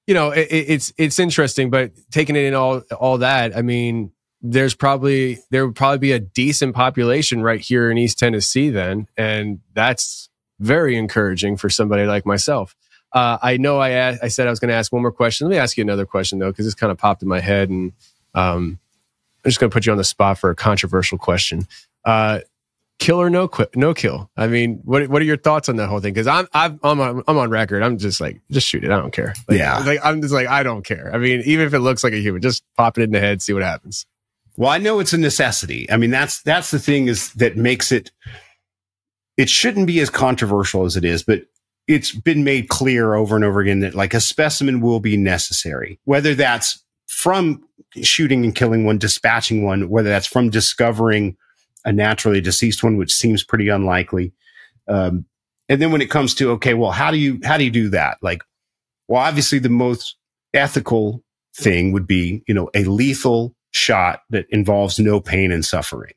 it's interesting, but taking it in all that, I mean, there would probably be a decent population right here in East Tennessee then. And that's very encouraging for somebody like myself. I know I said I was going to ask one more question. Let me ask you another question though, because this kind of popped in my head, and I'm just going to put you on the spot for a controversial question. Kill or no kill? I mean, what are your thoughts on that whole thing? Because I'm on record. I'm just like, just shoot it. I don't care. I'm just like, I don't care. I mean, even if it looks like a human, just pop it in the head, see what happens. Well, I know it's a necessity. I mean, that's the thing that makes it. It shouldn't be as controversial as it is, but it's been made clear over and over again that like a specimen will be necessary, whether that's from shooting and killing one, dispatching one, whether that's from discovering a naturally deceased one, which seems pretty unlikely. And then when it comes to, okay, well, how do you do that? Like, well, obviously the most ethical thing would be, a lethal shot that involves no pain and suffering.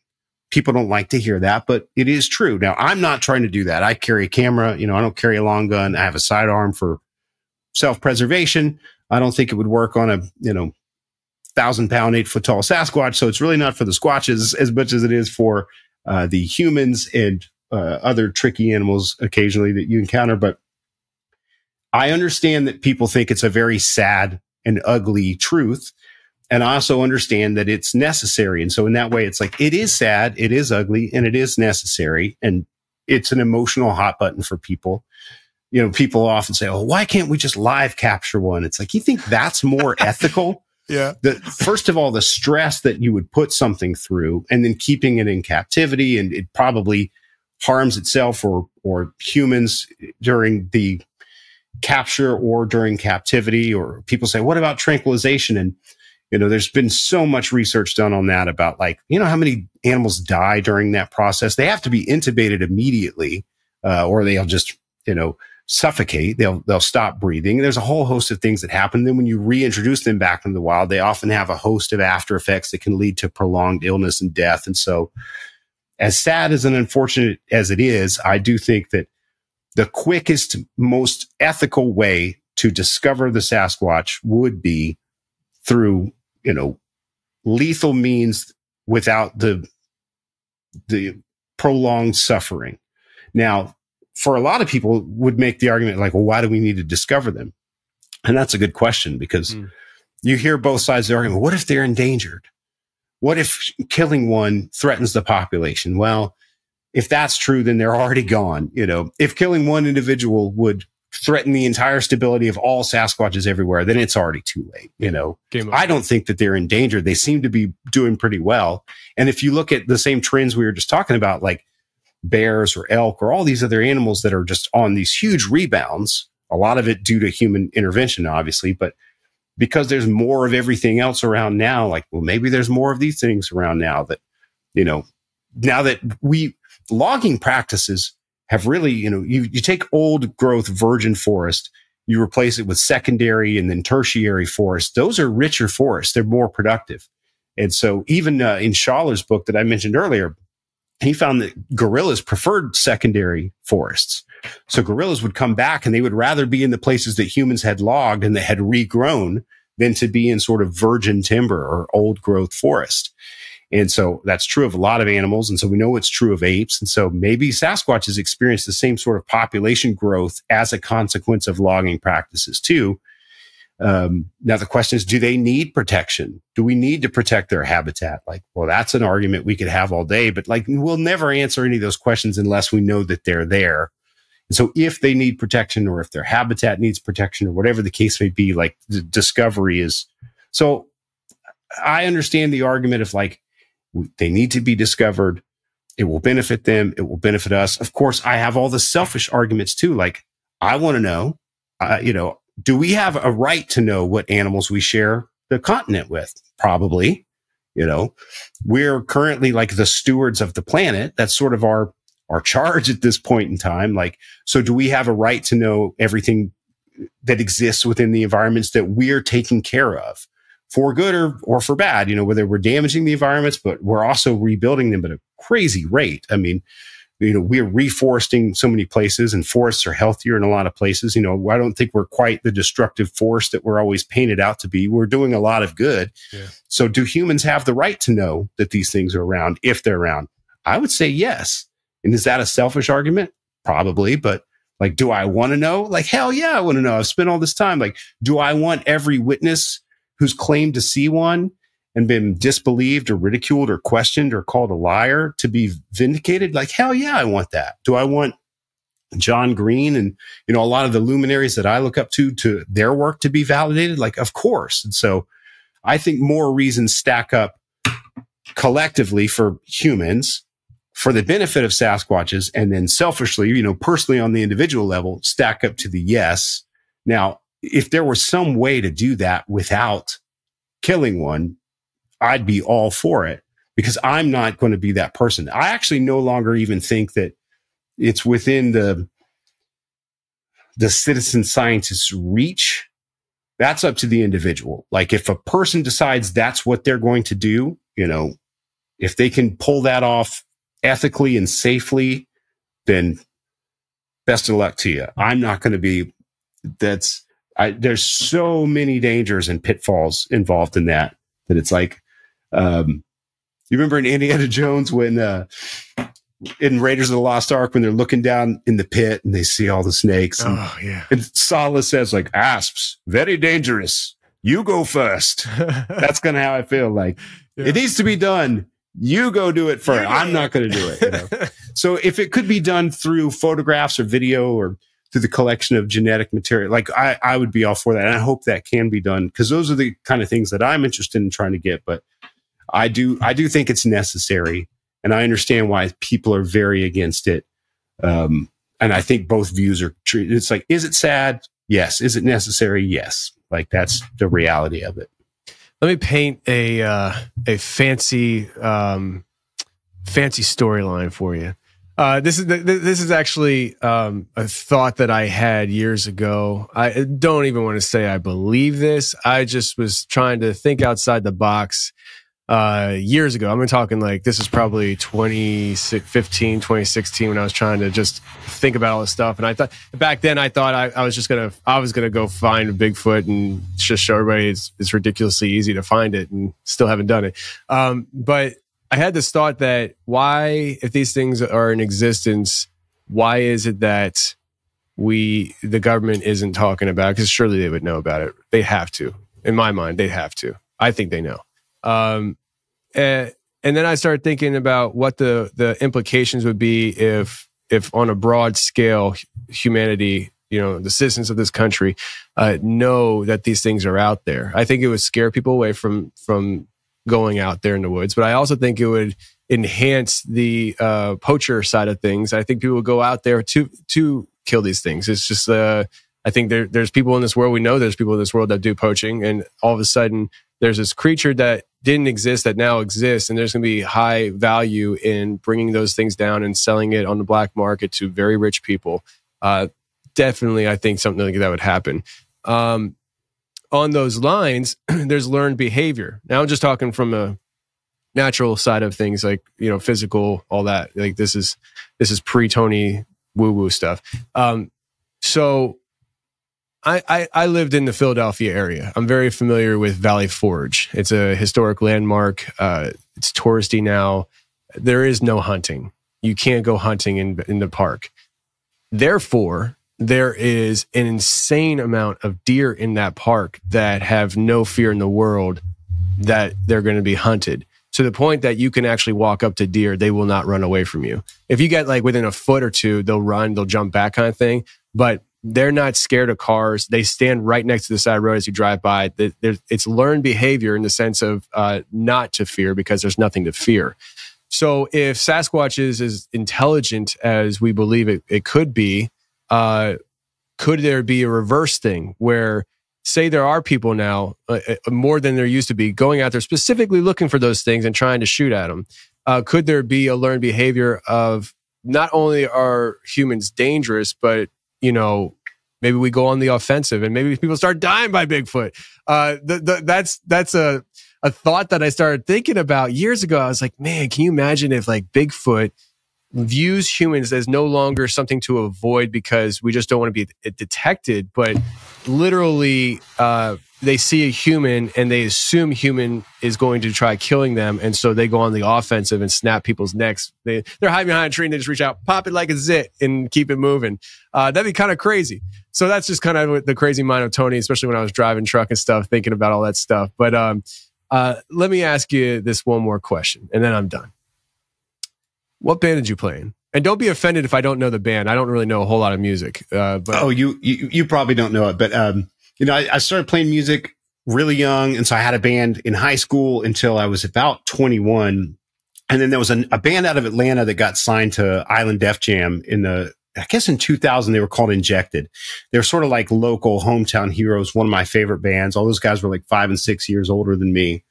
People don't like to hear that, but it is true. Now, I'm not trying to do that. I carry a camera, I don't carry a long gun. I have a sidearm for self-preservation. I don't think it would work on a, 1,000-pound, 8-foot-tall Sasquatch. So it's really not for the Squatches as much as it is for the humans and other tricky animals occasionally that you encounter. But I understand that people think it's a very sad and ugly truth. And I also understand that it's necessary. And so in that way, it's like, it is sad, it is ugly, and it is necessary. And it's an emotional hot button for people. People often say, oh, why can't we just live capture one? It's like, you think that's more ethical? Yeah. First of all, the stress that you would put something through, and then keeping it in captivity, and it probably harms itself or humans during the capture or during captivity. Or people say, what about tranquilization? And there's been so much research done on that about how many animals die during that process. They have to be intubated immediately, or they'll just, suffocate. They'll stop breathing. There's a whole host of things that happen. Then when you reintroduce them back into the wild, they often have a host of after effects that can lead to prolonged illness and death. And so as sad as and unfortunate as it is, I do think that the quickest, most ethical way to discover the Sasquatch would be through lethal means without the prolonged suffering. Now, for a lot of people would make the argument like, well, why do we need to discover them? And that's a good question, because you hear both sides of the argument. What if they're endangered? What if killing one threatens the population? Well, if that's true, then they're already gone. If killing one individual would threaten the entire stability of all Sasquatches everywhere, then it's already too late. I don't think that they're endangered. They seem to be doing pretty well. And if you look at the same trends we were just talking about, like bears or elk or all these other animals that are just on these huge rebounds, a lot of it due to human intervention, obviously, but because there's more of everything else around now, like, well, maybe there's more of these things around now that, now that logging practices have really, you take old growth virgin forest, you replace it with secondary and then tertiary forest. Those are richer forests. They're more productive. And so even in Schaller's book that I mentioned earlier, he found that gorillas preferred secondary forests. So gorillas would come back and they would rather be in the places that humans had logged and that had regrown than to be in sort of virgin timber or old growth forest. And so that's true of a lot of animals. And so we know it's true of apes. And so maybe Sasquatch has experienced the same sort of population growth as a consequence of logging practices too. Now the question is, do they need protection? Do we need to protect their habitat? Like, well, that's an argument we could have all day, but like, we'll never answer any of those questions unless we know that they're there. And so if they need protection or if their habitat needs protection or whatever the case may be, like the discovery is. So I understand the argument of like, they need to be discovered. It will benefit them. It will benefit us. Of course, I have all the selfish arguments too. Like, I want to know, do we have a right to know what animals we share the continent with? Probably. We're currently like the stewards of the planet. That's sort of our charge at this point in time. Like, so do we have a right to know everything that exists within the environments that we're taking care of? For good or for bad, whether we're damaging the environments, but we're also rebuilding them at a crazy rate. I mean, we're reforesting so many places and forests are healthier in a lot of places. I don't think we're quite the destructive force that we're always painted out to be. We're doing a lot of good. Yeah. So do humans have the right to know that these things are around if they're around? I would say yes. And is that a selfish argument? Probably. But like, do I want to know? Like, hell yeah, I want to know. I've spent all this time. Like, do I want every witness who's claimed to see one and been disbelieved or ridiculed or questioned or called a liar to be vindicated? Like, hell yeah, I want that. Do I want John Green and, a lot of the luminaries that I look up to their work to be validated? Like, of course. And so I think more reasons stack up collectively for humans for the benefit of Sasquatches, and then selfishly, personally on the individual level, stack up to the yes. Now, if there was some way to do that without killing one, I'd be all for it, because I'm not going to be that person. I actually no longer even think that it's within the citizen scientist's reach. That's up to the individual. Like, if a person decides that's what they're going to do, if they can pull that off ethically and safely, then best of luck to you. I'm not going to be, there's so many dangers and pitfalls involved in that it's like, you remember in Indiana Jones when, in Raiders of the Lost Ark, when they're looking down in the pit and they see all the snakes. And Sala says like, asps, very dangerous. You go first. That's kind of how I feel. Like, it needs to be done. You go do it first. I'm not going to do it. So if it could be done through photographs or video or through the collection of genetic material, like I would be all for that. And I hope that can be done, because those are the kind of things that I'm interested in trying to get. But I do think it's necessary, and I understand why people are very against it. And I think both views are true. It's like, is it sad? Yes. Is it necessary? Yes. Like, that's the reality of it. Let me paint a fancy storyline for you. This is actually a thought that I had years ago. I don't even want to say I believe this. I just was trying to think outside the box years ago. I'm talking like, this is probably 2015, 2016, when I was trying to just think about all this stuff. And I thought back then, I was gonna go find a Bigfoot and just show everybody it's ridiculously easy to find it, and still haven't done it. But I had this thought that if these things are in existence, why is it that the government isn't talking about it? Because surely they would know about it. They have to. In my mind, they have to. I think they know. And then I started thinking about what the implications would be if on a broad scale, humanity, the citizens of this country, know that these things are out there. I think it would scare people away from going out there in the woods, but I also think it would enhance the poacher side of things. I think people would go out there to kill these things. It's just I think there's people in this world, we know there's people in this world that do poaching, and all of a sudden there's this creature that didn't exist that now exists, and there's going to be high value in bringing those things down and selling it on the black market to very rich people. Definitely, I think something like that would happen. On those lines, there's learned behavior. Now I'm just talking from a natural side of things, like, you know, physical, all that. Like this is pre-Tony woo-woo stuff. So I lived in the Philadelphia area. I'm very familiar with Valley Forge. It's a historic landmark. It's touristy now. There is no hunting. You can't go hunting in the park. Therefore, there is an insane amount of deer in that park that have no fear in the world that they're going to be hunted. To the point that you can actually walk up to deer. They will not run away from you. If you get like within a foot or two, they'll run, they'll jump back kind of thing. But they're not scared of cars. They stand right next to the side of the road as you drive by. It's learned behavior in the sense of not to fear, because there's nothing to fear. So if Sasquatch is as intelligent as we believe it could be, could there be a reverse thing where, say there are people now, more than there used to be, going out there specifically looking for those things and trying to shoot at them? Could there be a learned behavior of not only are humans dangerous, but, you know, maybe we go on the offensive and maybe people start dying by Bigfoot? That's a thought that I started thinking about years ago. I was like, man, can you imagine if like Bigfoot views humans as no longer something to avoid because we just don't want to be detected, but literally they see a human and they assume human is going to try killing them, and so they go on the offensive and snap people's necks. They're hiding behind a tree and they just reach out, pop it like a zit, and keep it moving. That'd be kind of crazy. So that's just kind of the crazy mind of Tony, especially when I was driving truck and stuff, thinking about all that stuff. But let me ask you this one more question, and then I'm done. What band did you play in? And don't be offended if I don't know the band. I don't really know a whole lot of music. But you probably don't know it, but you know, I started playing music really young, and so I had a band in high school until I was about 21, and then there was a band out of Atlanta that got signed to Island Def Jam I guess in 2000. They were called Injected. They're sort of like local hometown heroes. One of my favorite bands. All those guys were like 5 and 6 years older than me,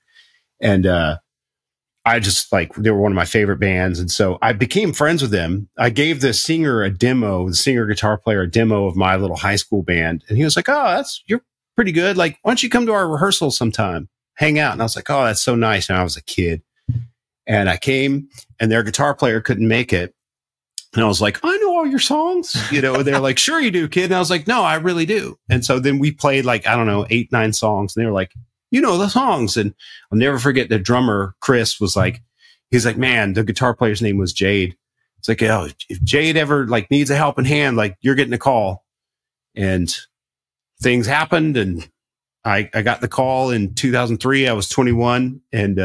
and I just like, they were one of my favorite bands. And so I became friends with them. I gave the singer guitar player, a demo of my little high school band. And he was like, oh, you're pretty good. Like, why don't you come to our rehearsal sometime, hang out? And I was like, oh, that's so nice. And I was a kid, and I came, and their guitar player couldn't make it. And I was like, I know all your songs, you know, and they're like, sure you do, kid. And I was like, no, I really do. And so then we played like, I don't know, 8, 9 songs. And they were like, you know the songs. And I'll never forget the drummer, Chris, was like, he's like, man, the guitar player's name was Jade. It's like, oh, if Jade ever like needs a helping hand, like you're getting a call. And things happened, and I got the call in 2003. I was 21, and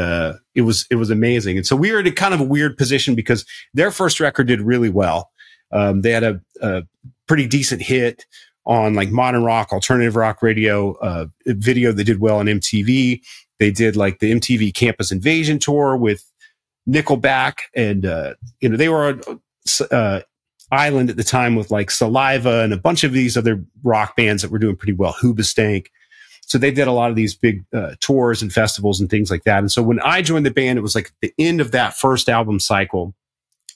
it was amazing. And so we were in a kind of a weird position because their first record did really well. They had a pretty decent hit on like modern rock, alternative rock radio, video that did well on MTV. They did like the MTV Campus Invasion tour with Nickelback, and you know, they were on Island at the time with like Saliva and a bunch of these other rock bands that were doing pretty well, Hoobastank. So they did a lot of these big tours and festivals and things like that. And so when I joined the band, it was like the end of that first album cycle,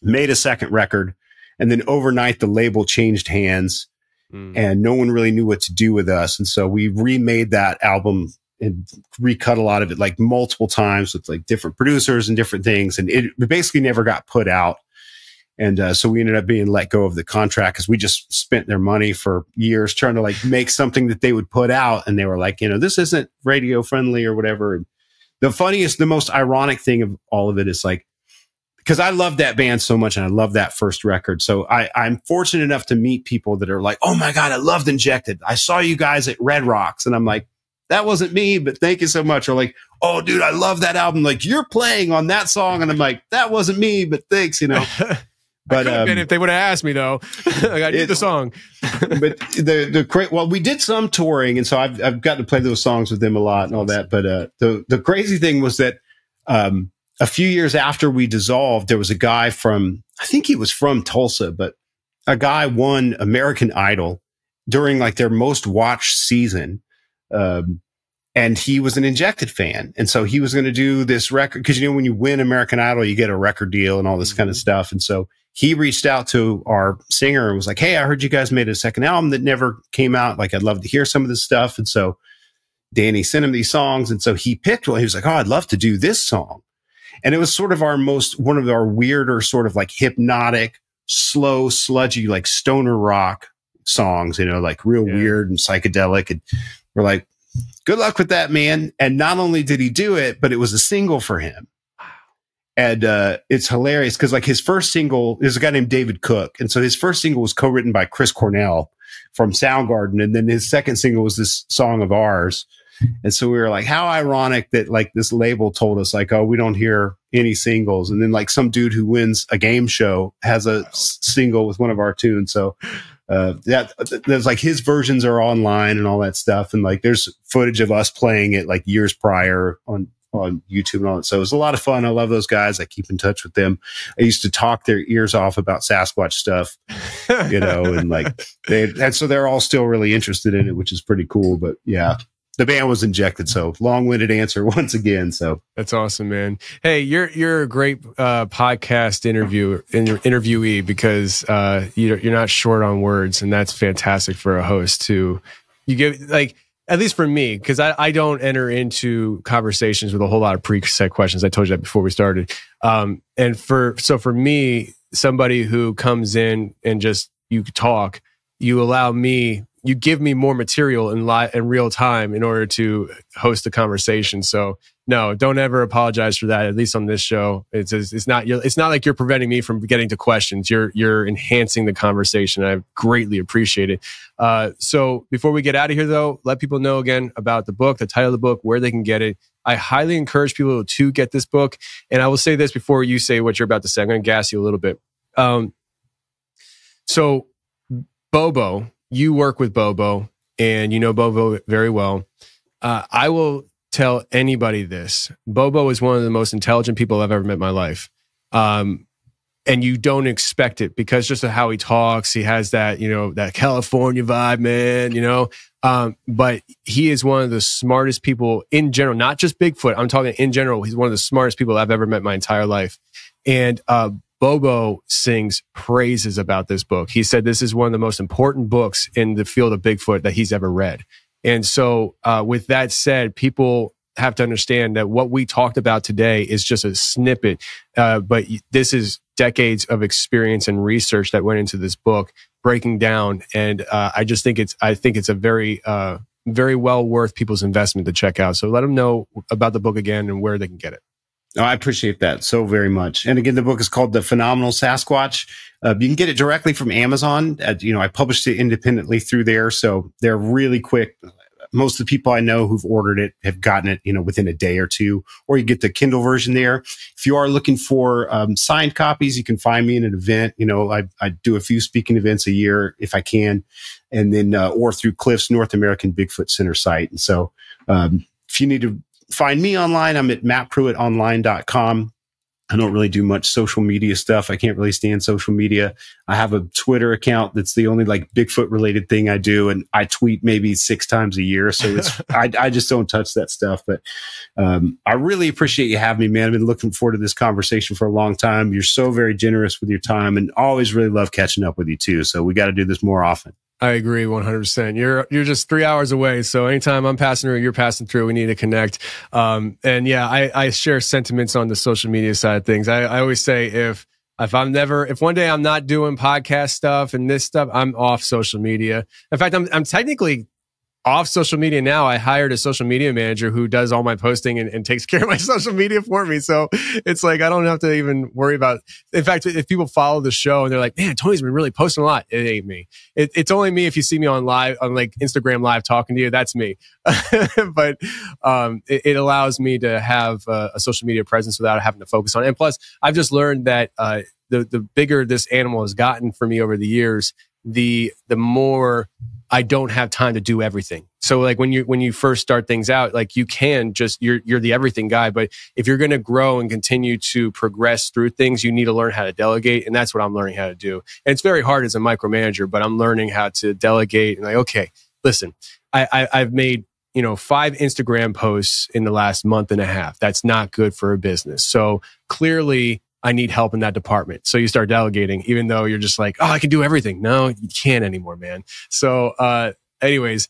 made a second record, and then overnight the label changed hands. And no one really knew what to do with us. And so we remade that album and recut a lot of it like multiple times with like different producers and different things. And it basically never got put out. And so we ended up being let go of the contract because we just spent their money for years trying to like make something that they would put out. And they were like, you know, this isn't radio friendly or whatever. And the most ironic thing of all of it is like, because I love that band so much and I love that first record. So I'm fortunate enough to meet people that are like, oh my God, I loved Injected. I saw you guys at Red Rocks. And I'm like, that wasn't me, but thank you so much. Or like, oh dude, I love that album. Like, you're playing on that song. And I'm like, that wasn't me, but thanks, you know. But if they would have asked me though, like, I knew the song. But well, we did some touring, and so I've gotten to play those songs with them a lot and all that. But the crazy thing was that a few years after we dissolved, there was a guy I think he was from Tulsa, but a guy won American Idol during like their most watched season. and he was an Injected fan. And so he was going to do this record, because, when you win American Idol, you get a record deal and all this kind of stuff. And so he reached out to our singer and was like, hey, I heard you guys made a second album that never came out. Like, I'd love to hear some of this stuff. And so Danny sent him these songs. And so he picked one. He was like, oh, I'd love to do this song. And it was sort of one of our weirder, sort of like hypnotic, slow, sludgy, like stoner rock songs, like real weird and psychedelic. And we're like, good luck with that, man. And not only did he do it, but it was a single for him. And it's hilarious because like his first single is a guy named David Cook. And so his first single was co-written by Chris Cornell from Soundgarden. And then his second single was this song of ours. And so we were like, how ironic that like this label told us like, oh, we don't hear any singles. And then like some dude who wins a game show has a single with one of our tunes. So there's like his versions are online and all that stuff. And like there's footage of us playing it like years prior on YouTube and all that. So it was a lot of fun. I love those guys. I keep in touch with them. I used to talk their ears off about Sasquatch stuff, and like so they're all still really interested in it, which is pretty cool. But yeah. The band was Injected, so long-winded answer once again. So that's awesome, man. Hey, you're a great podcast interviewee because you're not short on words, and that's fantastic for a host to. You give like at least for me, because I don't enter into conversations with a whole lot of preset questions. I told you that before we started. And for me, somebody who comes in and just you talk, you allow me. You give me more material in real time in order to host the conversation. So no, don't ever apologize for that. At least on this show, it's not like you're preventing me from getting to questions. You're enhancing the conversation. I greatly appreciate it. So before we get out of here, though, let people know again about the book, the title of the book, where they can get it. I highly encourage people to get this book. And I will say this before you say what you're about to say. I'm going to gas you a little bit. So Bobo. You work with Bobo, and you know Bobo very well. I will tell anybody this. Bobo is one of the most intelligent people I've ever met in my life. And you don't expect it because just of how he talks, he has that, that California vibe, man, but he is one of the smartest people in general, not just Bigfoot. I'm talking in general. He's one of the smartest people I've ever met in my entire life. And, Bobo sings praises about this book. He said this is one of the most important books in the field of Bigfoot that he's ever read. And so with that said, people have to understand that what we talked about today is just a snippet, but this is decades of experience and research that went into this book, breaking down. And I think it's a very, very well worth people's investment to check out. So let them know about the book again and where they can get it. Oh, I appreciate that so very much. And again, the book is called The Phenomenal Sasquatch. You can get it directly from Amazon. I published it independently through there. So they're really quick. Most of the people I know who've ordered it have gotten it, within a day or two, or you get the Kindle version there. If you are looking for signed copies, you can find me in an event. I do a few speaking events a year if I can, and then, or through Cliff's North American Bigfoot Center site. And so, if you need to find me online, I'm at mattpruittonline.com. I don't really do much social media stuff. I can't really stand social media. I have a Twitter account that's the only like Bigfoot related thing I do. And I tweet maybe 6 times a year. So it's, I just don't touch that stuff. But I really appreciate you having me, man. I've been looking forward to this conversation for a long time. You're so very generous with your time and always really love catching up with you too. So we got to do this more often. I agree 100%. You're just 3 hours away. So anytime I'm passing through, you're passing through, we need to connect. And yeah, I share sentiments on the social media side of things. I always say if one day I'm not doing podcast stuff and this stuff, I'm off social media. In fact, I'm technically off social media now. I hired a social media manager who does all my posting and takes care of my social media for me. So it's like, I don't have to even worry about, in fact, if people follow the show and they're like, man, Tony's been really posting a lot. It ain't me. It's only me if you see me on like Instagram live talking to you, that's me. But it allows me to have a social media presence without having to focus on it. And plus, I've just learned that the bigger this animal has gotten for me over the years, the more I don't have time to do everything. So like when you first start things out, like you can just, you're the everything guy. But if you're going to grow and continue to progress through things, you need to learn how to delegate. And that's what I'm learning how to do. And it's very hard as a micromanager, but I'm learning how to delegate and like, okay, listen, I've made 5 Instagram posts in the last month and a half. That's not good for a business. So clearly I need help in that department. So you start delegating, even though you're just like, oh, I can do everything. No, you can't anymore, man. So anyways,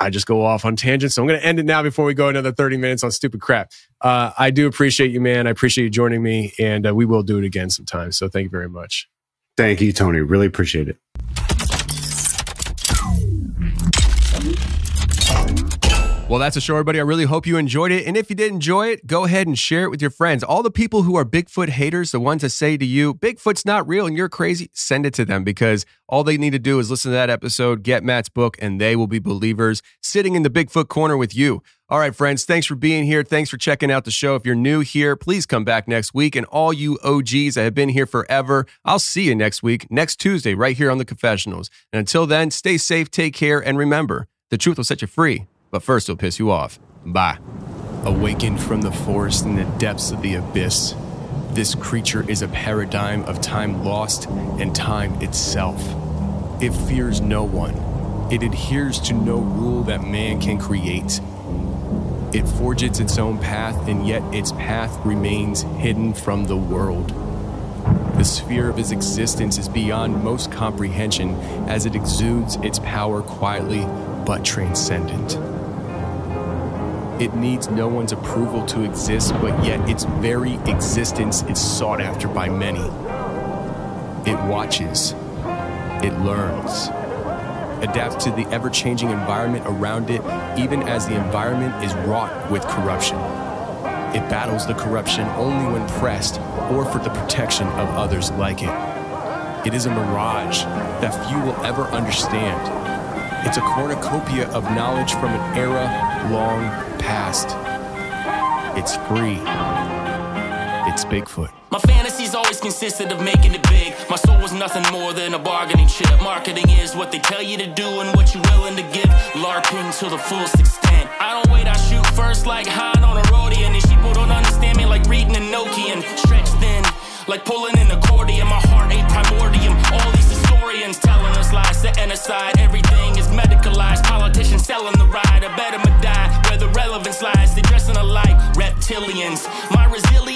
I just go off on tangents. So I'm going to end it now before we go another 30 minutes on stupid crap. I do appreciate you, man. I appreciate you joining me, and we will do it again sometime. So thank you very much. Thank you, Tony. Really appreciate it. Well, that's a show, everybody. I really hope you enjoyed it. And if you did enjoy it, go ahead and share it with your friends. All the people who are Bigfoot haters, the ones that say to you, Bigfoot's not real and you're crazy, send it to them, because all they need to do is listen to that episode, get Matt's book, and they will be believers sitting in the Bigfoot corner with you. All right, friends, thanks for being here. Thanks for checking out the show. If you're new here, please come back next week. And all you OGs that have been here forever, I'll see you next week, next Tuesday, right here on The Confessionals. And until then, stay safe, take care, and remember, the truth will set you free. But first, it'll piss you off. Bye. Awakened from the forest in the depths of the abyss, this creature is a paradigm of time lost and time itself. It fears no one. It adheres to no rule that man can create. It forges its own path, and yet its path remains hidden from the world. The sphere of its existence is beyond most comprehension as it exudes its power quietly but transcendent. It needs no one's approval to exist, but yet its very existence is sought after by many. It watches, it learns, adapts to the ever-changing environment around it, even as the environment is wrought with corruption. It battles the corruption only when pressed or for the protection of others like it. It is a mirage that few will ever understand. It's a cornucopia of knowledge from an era long past. It's free. It's Bigfoot. My fantasies always consisted of making it big. My soul was nothing more than a bargaining chip. Marketing is what they tell you to do and what you're willing to give. LARPing to the fullest extent. I don't wait, I shoot first like Han on a roadie. And these people don't understand me like reading a Nokian. Stretched thin, like pulling an accordion. My heart ain't primordium. All these historians telling us lies, setting aside. Everything is medicalized. Politicians selling the ride. I bet 'em die where the relevance lies. They dressing alike reptilians. My resilience